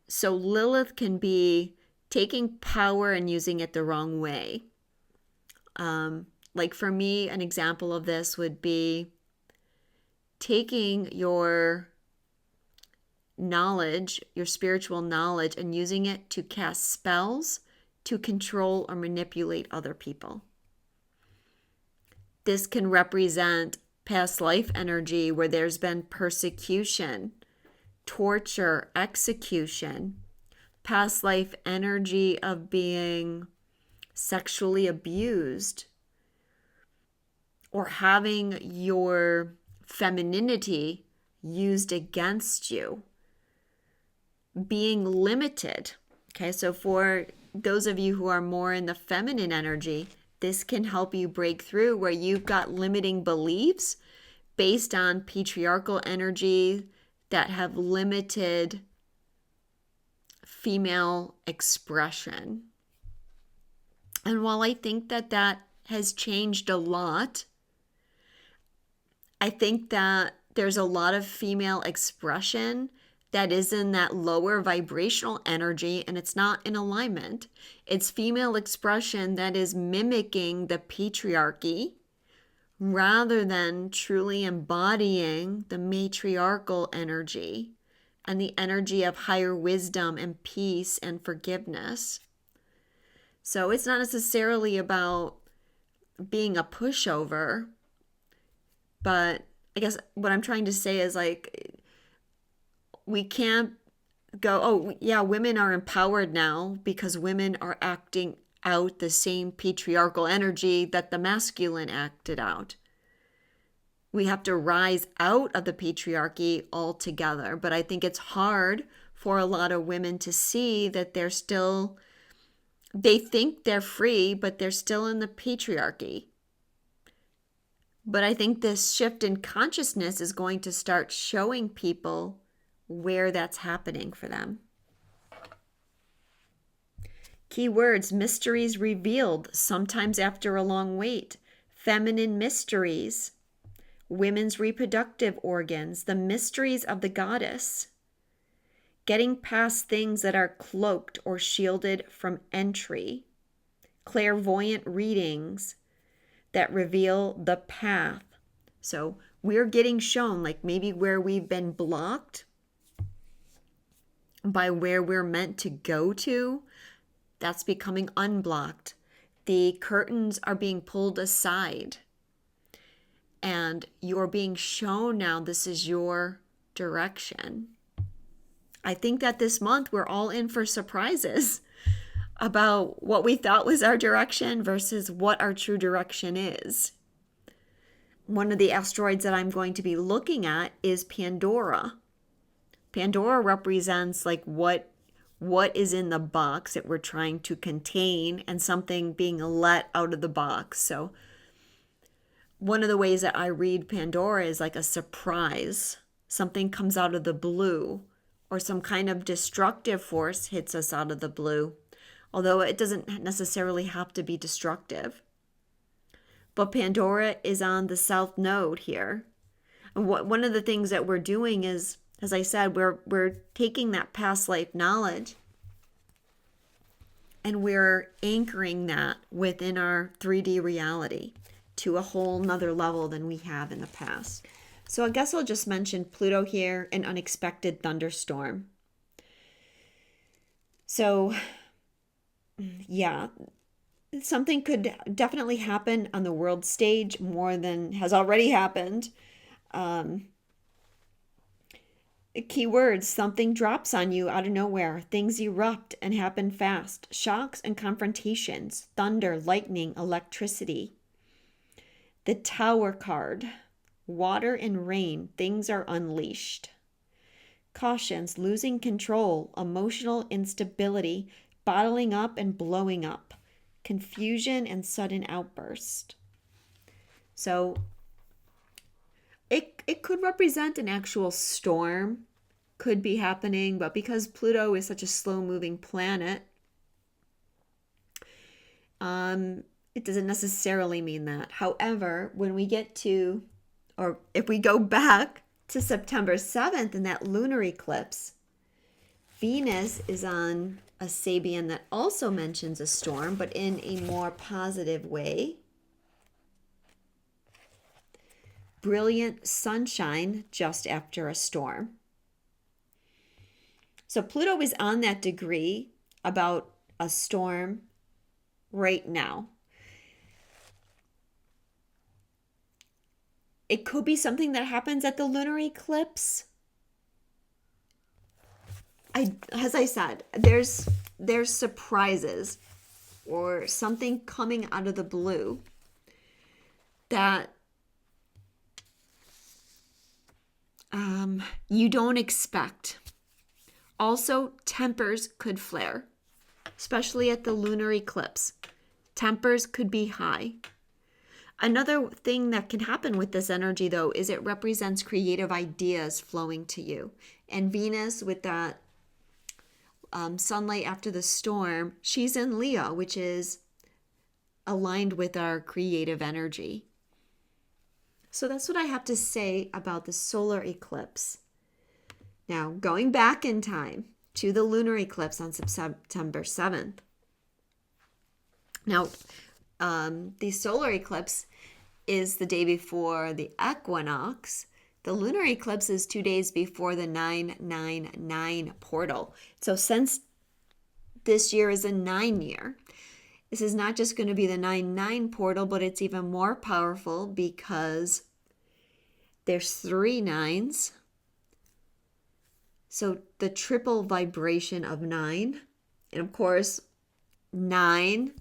So Lilith can be taking power and using it the wrong way. Like for me, an example of this would be taking your knowledge, your spiritual knowledge, and using it to cast spells to control or manipulate other people. This can represent past life energy where there's been persecution, torture, execution, past life energy of being sexually abused, or having your femininity used against you, being limited. Okay, so for those of you who are more in the feminine energy, this can help you break through where you've got limiting beliefs based on patriarchal energy that have limited female expression. And while I think that that has changed a lot, I think that there's a lot of female expression that is in that lower vibrational energy, and it's not in alignment. It's female expression that is mimicking the patriarchy rather than truly embodying the matriarchal energy and the energy of higher wisdom and peace and forgiveness. So it's not necessarily about being a pushover, but I guess what I'm trying to say is like, we can't go, oh yeah, women are empowered now because women are acting out the same patriarchal energy that the masculine acted out. We have to rise out of the patriarchy altogether. But I think it's hard for a lot of women to see that they're still, they think they're free, but they're still in the patriarchy. But I think this shift in consciousness is going to start showing people where that's happening for them. Keywords: mysteries revealed, sometimes after a long wait, feminine mysteries, women's reproductive organs, the mysteries of the goddess, getting past things that are cloaked or shielded from entry, clairvoyant readings that reveal the path. So we're getting shown like maybe where we've been blocked by where we're meant to go to, that's becoming unblocked. The curtains are being pulled aside and you're being shown now this is your direction. I think that this month we're all in for surprises about what we thought was our direction versus what our true direction is. One of the asteroids that I'm going to be looking at is Pandora. Pandora represents like what is in the box that we're trying to contain and something being let out of the box. So one of the ways that I read Pandora is like a surprise. something comes out of the blue, or some kind of destructive force hits us out of the blue, although it doesn't necessarily have to be destructive. But Pandora is on the south node here. And one of the things that we're doing is, as I said, we're taking that past life knowledge and we're anchoring that within our 3D reality to a whole nother level than we have in the past. So I guess I'll just mention Pluto here, an unexpected thunderstorm. So yeah, something could definitely happen on the world stage more than has already happened. Keywords, something drops on you out of nowhere. Things erupt and happen fast. Shocks and confrontations. Thunder, lightning, electricity. The Tower card. Water and rain. Things are unleashed. Cautions, losing control. Emotional instability. Bottling up and blowing up. Confusion and sudden outburst. So it could represent an actual storm, could be happening, but because Pluto is such a slow-moving planet, it doesn't necessarily mean that. However, when we get to, or if we go back to September 7th in that lunar eclipse, Venus is on a Sabian that also mentions a storm, but in a more positive way. Brilliant sunshine just after a storm. So Pluto is on that degree about a storm right now. It could be something that happens at the lunar eclipse. As I said, there's surprises or something coming out of the blue that you don't expect. Also, tempers could flare, especially at the lunar eclipse. Tempers could be high. Another thing that can happen with this energy, though, is it represents creative ideas flowing to you. And Venus, with that sunlight after the storm, she's in Leo, which is aligned with our creative energy. So that's what I have to say about the solar eclipse. Now, going back in time to the lunar eclipse on September 7th. Now, the solar eclipse is the day before the equinox. The lunar eclipse is 2 days before the 999 portal. So since this year is a 9 year, this is not just going to be the 9-9 portal, but it's even more powerful because there's 3 9s. So the triple vibration of 9. And of course, 9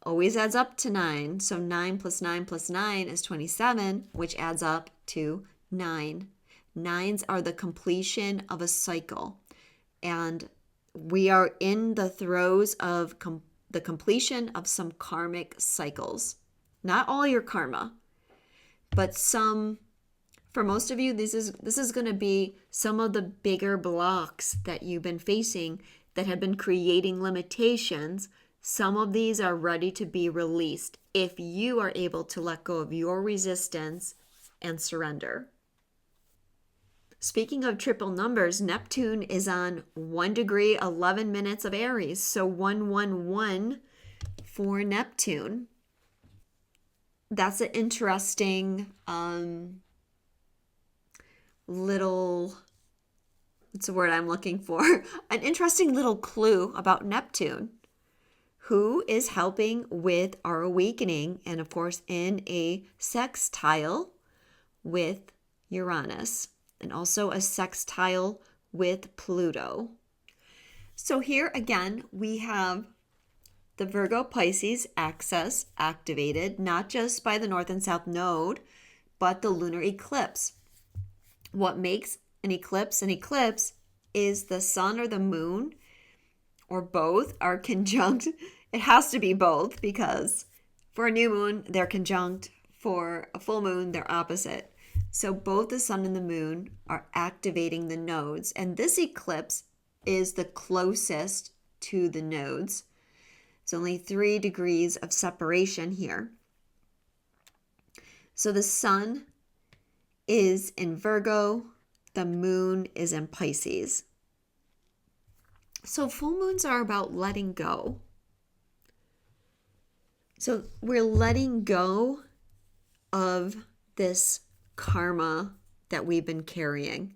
always adds up to 9. So 9 plus 9 plus 9 is 27, which adds up to 9. 9s are the completion of a cycle. And we are in the throes of the completion of some karmic cycles. Not all your karma, but some. For most of you, this is going to be some of the bigger blocks that you've been facing that have been creating limitations. Some of these are ready to be released if you are able to let go of your resistance and surrender. Speaking of triple numbers, Neptune is on 1 degree, 11 minutes of Aries. So 111 for Neptune. That's an interesting little, what's the word I'm looking for? An interesting little clue about Neptune, who is helping with our awakening and, of course, in a sextile with Uranus and also a sextile with Pluto. So here again, we have the Virgo Pisces axis activated, not just by the North and South node, but the lunar eclipse. What makes an eclipse is the sun or the moon, or both, are conjunct. It has to be both because for a new moon, they're conjunct. For a full moon, they're opposite. So both the sun and the moon are activating the nodes, and this eclipse is the closest to the nodes. It's only 3 degrees of separation here. So the sun is in Virgo, the moon is in Pisces. So full moons are about letting go. So we're letting go of this karma that we've been carrying.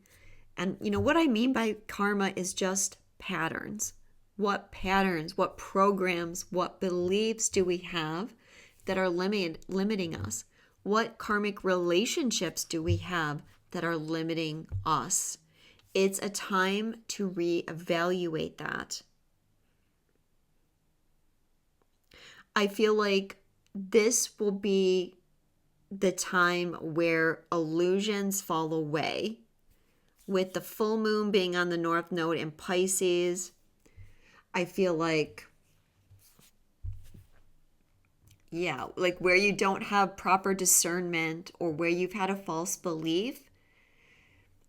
And what I mean by karma is just patterns. What patterns, what programs, what beliefs do we have that are limiting us? What karmic relationships do we have that are limiting us? It's a time to reevaluate that. I feel like this will be the time where illusions fall away. With the full moon being on the north node in Pisces, I feel like, like where you don't have proper discernment or where you've had a false belief,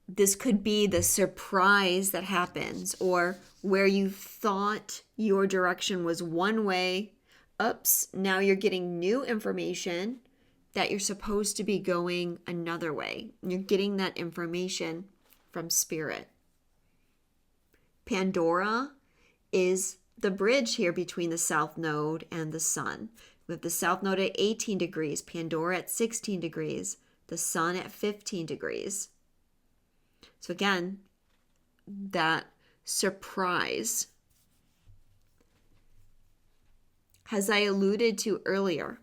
this could be the surprise that happens, or where you thought your direction was one way. Oops, now you're getting new information that you're supposed to be going another way. You're getting that information from spirit. Pandora is the bridge here between the south node and the sun. We have the south node at 18 degrees, Pandora at 16 degrees, the sun at 15 degrees. So again, that surprise. As I alluded to earlier,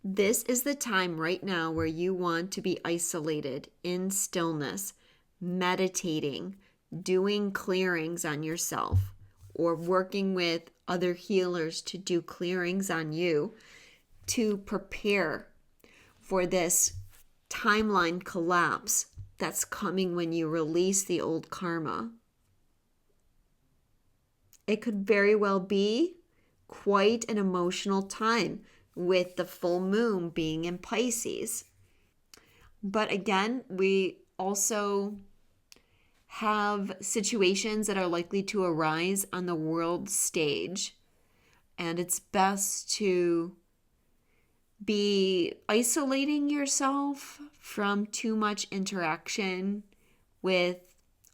this is the time right now where you want to be isolated in stillness, meditating, doing clearings on yourself, or working with other healers to do clearings on you to prepare for this timeline collapse that's coming when you release the old karma. It could very well be quite an emotional time with the full moon being in Pisces. But again, we also have situations that are likely to arise on the world stage, and it's best to be isolating yourself from too much interaction with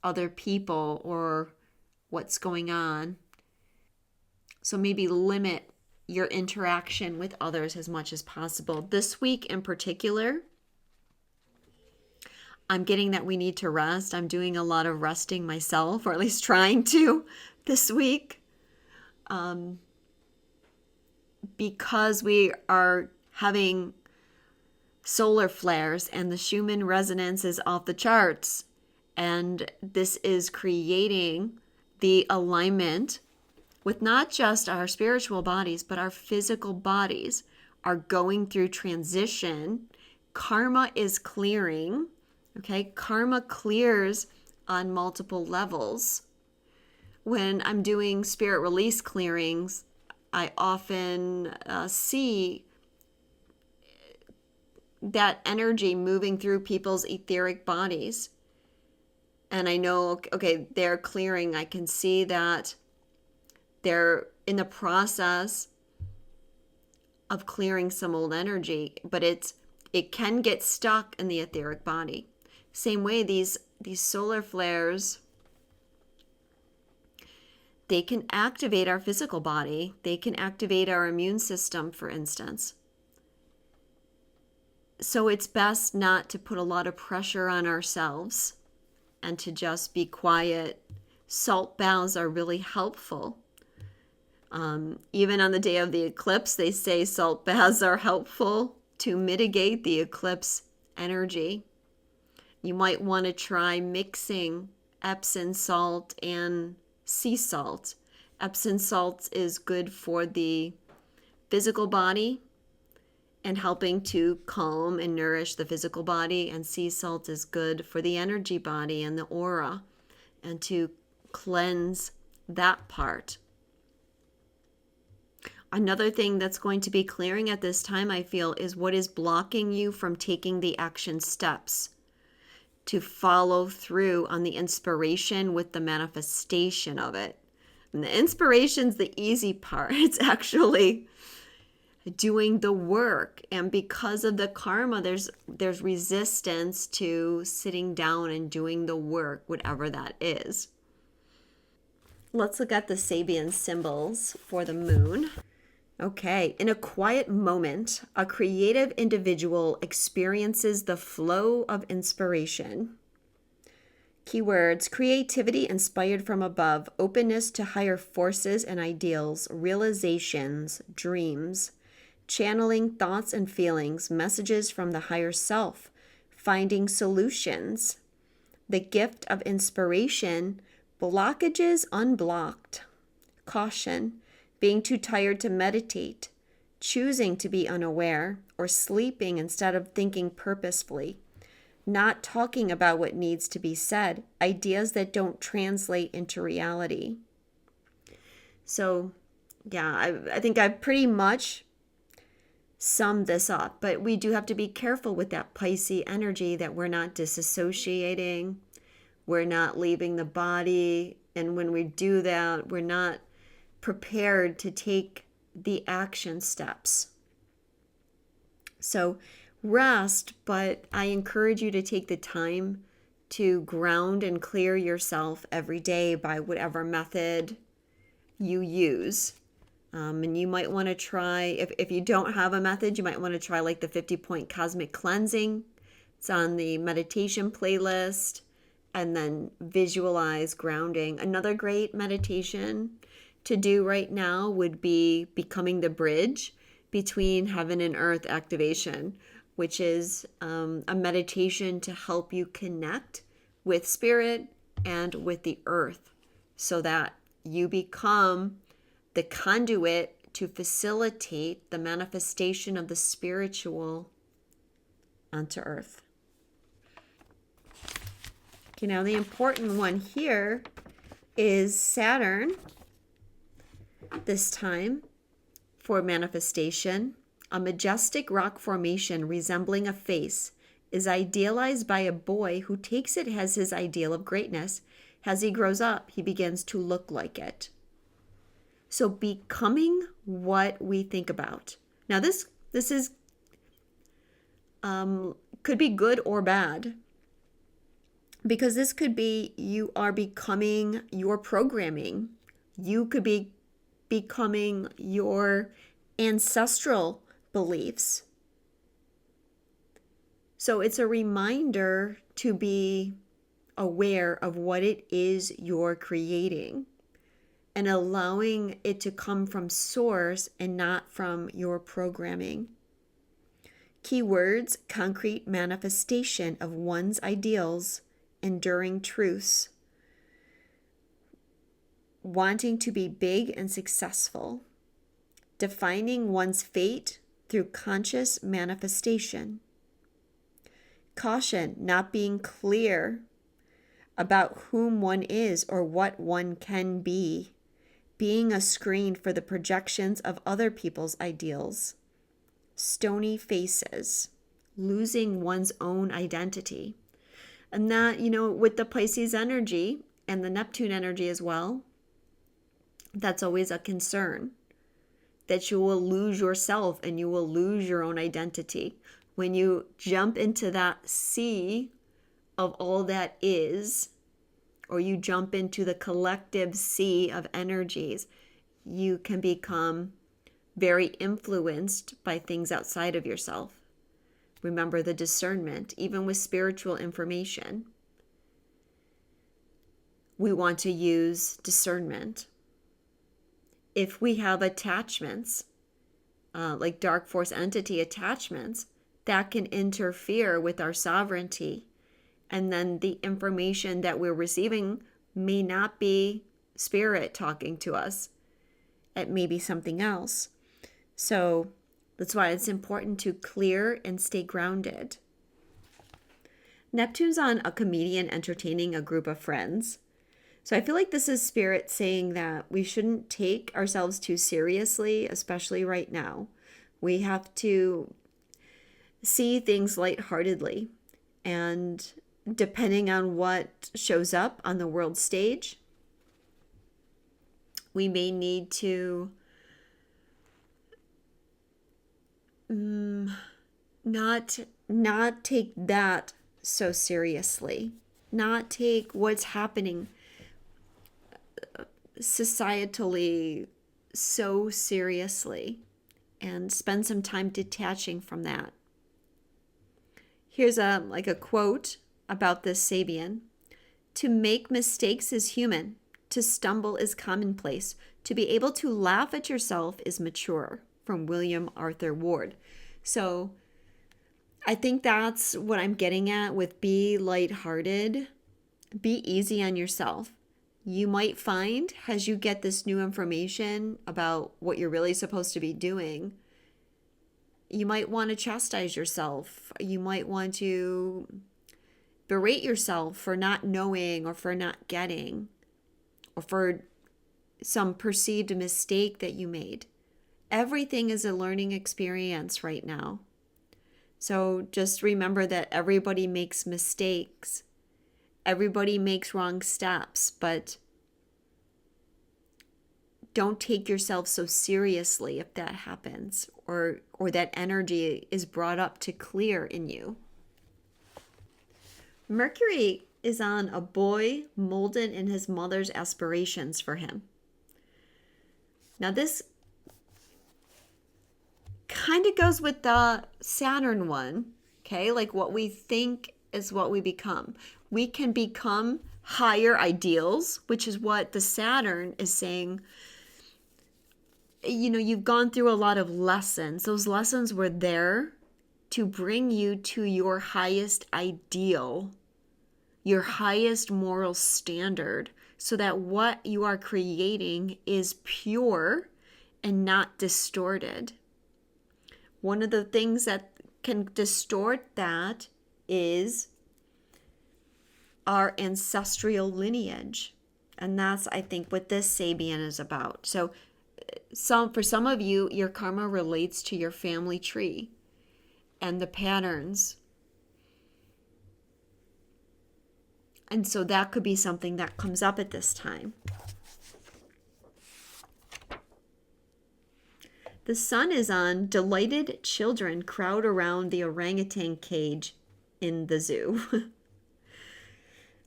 other people or what's going on. So maybe limit your interaction with others as much as possible. This week in particular, I'm getting that we need to rest. I'm doing a lot of resting myself, or at least trying to this week, because we are having solar flares and the Schumann resonance is off the charts. And this is creating the alignment with not just our spiritual bodies, but our physical bodies are going through transition. Karma is clearing. Okay, karma clears on multiple levels. When I'm doing spirit release clearings, I often see that energy moving through people's etheric bodies. And I know, okay, they're clearing. I can see that they're in the process of clearing some old energy, but it can get stuck in the etheric body. Same way, these solar flares, they can activate our physical body. They can activate our immune system, for instance. So it's best not to put a lot of pressure on ourselves and to just be quiet. Salt baths are really helpful. Even on the day of the eclipse, they say salt baths are helpful to mitigate the eclipse energy. You might want to try mixing Epsom salt and sea salt. Epsom salt is good for the physical body and helping to calm and nourish the physical body, and sea salt is good for the energy body and the aura and to cleanse that part. Another thing that's going to be clearing at this time, I feel, is what is blocking you from taking the action steps. to follow through on the inspiration with the manifestation of it. And the inspiration's the easy part. It's actually doing the work. And because of the karma, there's resistance to sitting down and doing the work, whatever that is. Let's look at the Sabian symbols for the moon. Okay, in a quiet moment, a creative individual experiences the flow of inspiration. Keywords: creativity inspired from above, openness to higher forces and ideals, realizations, dreams, channeling thoughts and feelings, messages from the higher self, finding solutions. The gift of inspiration, blockages unblocked. Caution: being too tired to meditate, choosing to be unaware, or sleeping instead of thinking purposefully, not talking about what needs to be said, ideas that don't translate into reality. So, yeah, I think I've pretty much summed this up, but we do have to be careful with that Pisces energy, that we're not disassociating, we're not leaving the body, and when we do that, we're not prepared to take the action steps. So rest, but I encourage you to take the time to ground and clear yourself every day by whatever method you use. And you might want to try, if you don't have a method, you might want to try like the 50-point cosmic cleansing. It's on the meditation playlist. And then visualize grounding. Another great meditation to do right now would be becoming the bridge between heaven and earth activation, which is a meditation to help you connect with spirit and with the earth, so that you become the conduit to facilitate the manifestation of the spiritual onto earth. Okay, now the important one here is Saturn. This time for manifestation, a majestic rock formation resembling a face is idealized by a boy who takes it as his ideal of greatness. As he grows up, he begins to look like it. So becoming what we think about. Now this is could be good or bad, because this could be you are becoming your programming. You could be becoming your ancestral beliefs. So it's a reminder to be aware of what it is you're creating and allowing it to come from source and not from your programming. Keywords: concrete manifestation of one's ideals, enduring truths, wanting to be big and successful, defining one's fate through conscious manifestation. Caution: not being clear about whom one is or what one can be, being a screen for the projections of other people's ideals. Stony faces, losing one's own identity. And that, with the Pisces energy and the Neptune energy as well, that's always a concern, that you will lose yourself and you will lose your own identity. When you jump into that sea of all that is, or you jump into the collective sea of energies, you can become very influenced by things outside of yourself. Remember the discernment, even with spiritual information. We want to use discernment. If we have attachments, like dark force entity attachments, that can interfere with our sovereignty. And then the information that we're receiving may not be spirit talking to us. It may be something else. So that's why it's important to clear and stay grounded. Neptune's on a comedian entertaining a group of friends. So I feel like this is spirit saying that we shouldn't take ourselves too seriously, especially right now. We have to see things lightheartedly and depending on what shows up on the world stage, we may need to not take that so seriously, not take what's happening societally so seriously, and spend some time detaching from that. Here's a quote about this Sabian. To make mistakes is human. To stumble is commonplace. To be able to laugh at yourself is mature. From William Arthur Ward. So I think that's what I'm getting at with be lighthearted. Be easy on yourself. You might find as you get this new information about what you're really supposed to be doing, you might want to chastise yourself. You might want to berate yourself for not knowing or for not getting or for some perceived mistake that you made. Everything is a learning experience right now. So just remember that everybody makes mistakes. Everybody makes wrong steps, but don't take yourself so seriously if that happens or that energy is brought up to clear in you. Mercury is on a boy molded in his mother's aspirations for him. Now this kind of goes with the Saturn one, okay? Like what we think is what we become. We can become higher ideals, which is what the Saturn is saying. You know, you've gone through a lot of lessons. Those lessons were there to bring you to your highest ideal, your highest moral standard, so that what you are creating is pure and not distorted. One of the things that can distort that is our ancestral lineage. And that's, I think, what this Sabian is about. So for some of you, your karma relates to your family tree and the patterns. And so that could be something that comes up at this time. The sun is on delighted children crowd around the orangutan cage in the zoo.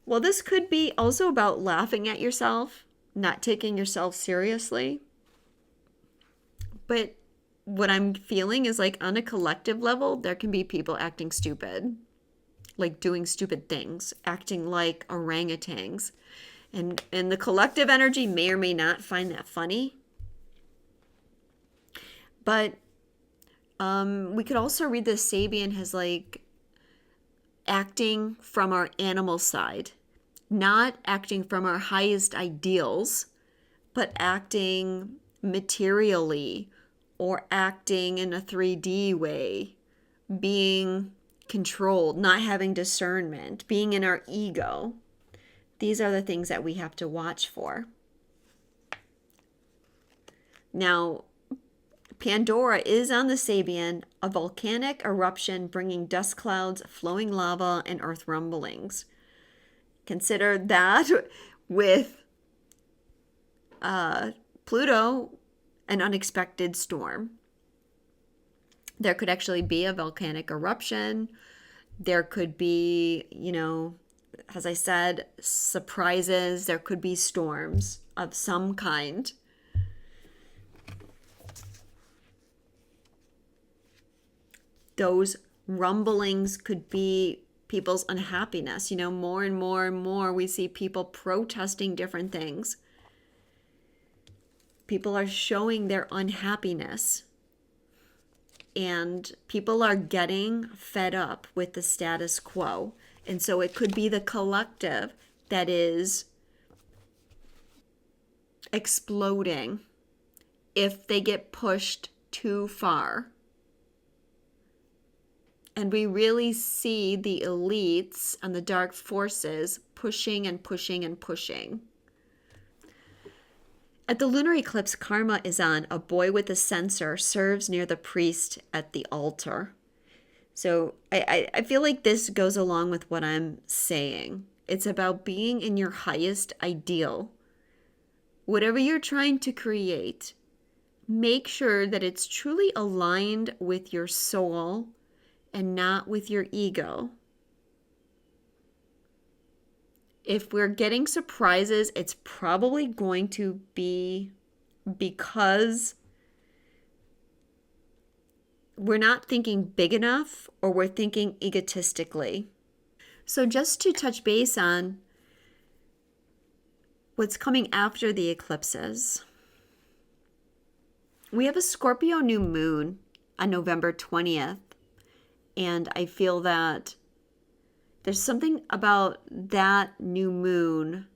Well, this could be also about laughing at yourself, not taking yourself seriously. But what I'm feeling is like on a collective level, there can be people acting stupid, like doing stupid things, acting like orangutans. And the collective energy may or may not find that funny. But we could also read this Sabian as like acting from our animal side, not acting from our highest ideals, but acting materially or acting in a 3D way, being controlled, not having discernment, being in our ego. These are the things that we have to watch for. Now, Pandora is on the Sabian, a volcanic eruption bringing dust clouds, flowing lava, and earth rumblings. Consider that with Pluto, an unexpected storm. There could actually be a volcanic eruption. There could be, as I said, surprises. There could be storms of some kind. Those rumblings could be people's unhappiness. More and more and more we see people protesting different things. People are showing their unhappiness. And people are getting fed up with the status quo. And so it could be the collective that is exploding if they get pushed too far. And we really see the elites and the dark forces pushing and pushing and pushing. At the lunar eclipse, karma is on. A boy with a censer serves near the priest at the altar. So I feel like this goes along with what I'm saying. It's about being in your highest ideal. Whatever you're trying to create, make sure that it's truly aligned with your soul and not with your ego. If we're getting surprises, it's probably going to be because we're not thinking big enough or we're thinking egotistically. So just to touch base on what's coming after the eclipses, we have a Scorpio new moon on November 20th. And I feel that there's something about that new moon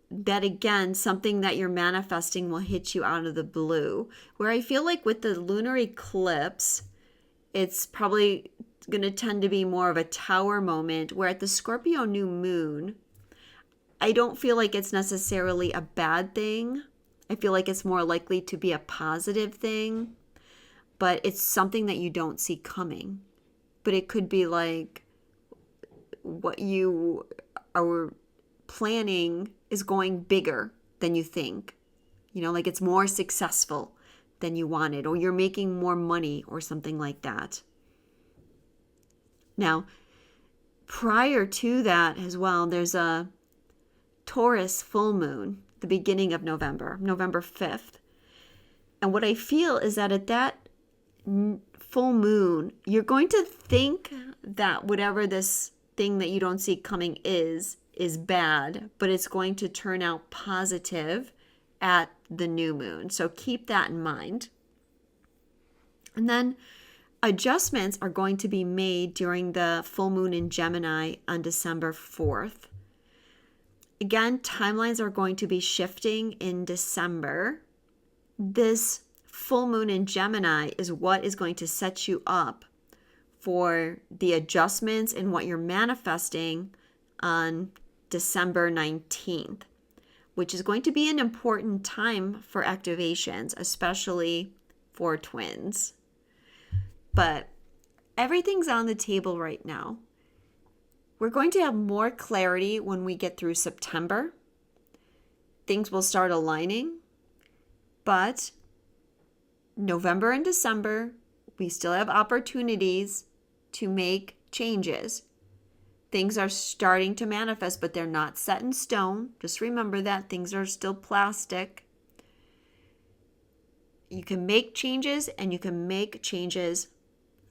that, again, something that you're manifesting will hit you out of the blue. Where I feel like with the lunar eclipse, it's probably going to tend to be more of a tower moment, where at the Scorpio new moon, I don't feel like it's necessarily a bad thing. I feel like it's more likely to be a positive thing, but it's something that you don't see coming. But it could be like what you are planning is going bigger than you think. You know, like it's more successful than you wanted, or you're making more money or something like that. Now, prior to that as well, there's a Taurus full moon, the beginning of November, November 5th. And what I feel is that at that full moon, you're going to think that whatever this thing that you don't see coming is bad, but it's going to turn out positive at the new moon. So keep that in mind. And then adjustments are going to be made during the full moon in Gemini on December 4th. Again, timelines are going to be shifting in December. This full moon in Gemini is what is going to set you up for the adjustments in what you're manifesting on December 19th, which is going to be an important time for activations, especially for twins. But everything's on the table right now. We're going to have more clarity when we get through September. Things will start aligning, but November and December, we still have opportunities to make changes. Things are starting to manifest, but they're not set in stone. Just remember that things are still plastic. You can make changes, and you can make changes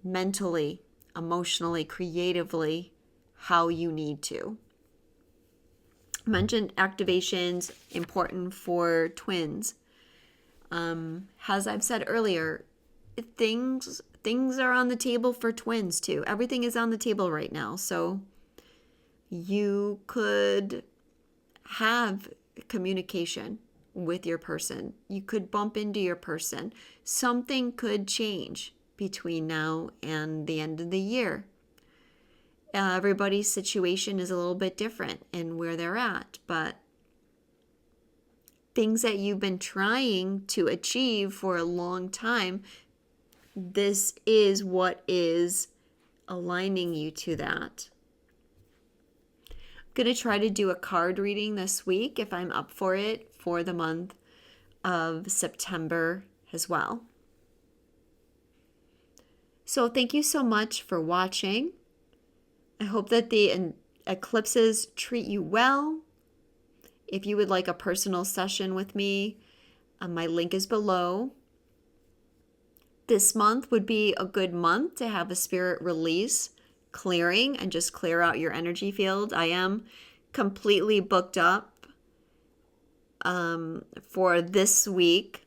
mentally, emotionally, creatively, how you need to. I mentioned activations important for twins. As I've said earlier, things are on the table for twins too. Everything is on the table right now. So you could have communication with your person. You could bump into your person. Something could change between now and the end of the year. Everybody's situation is a little bit different in where they're at, but things that you've been trying to achieve for a long time, this is what is aligning you to that. I'm going to try to do a card reading this week if I'm up for it for the month of September as well. So thank you so much for watching. I hope that the eclipses treat you well. If you would like a personal session with me, my link is below. This month would be a good month to have a spirit release, clearing, and just clear out your energy field. I am completely booked up for this week,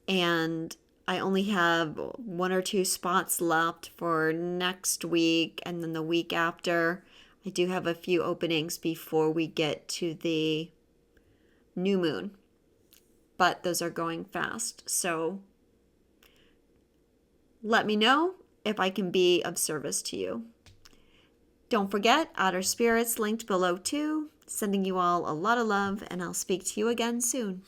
and I only have 1 or 2 spots left for next week, and then the week after. I do have a few openings before we get to the new moon, but those are going fast. So let me know if I can be of service to you. Don't forget, Otter Spirit's linked below too. Sending you all a lot of love, and I'll speak to you again soon.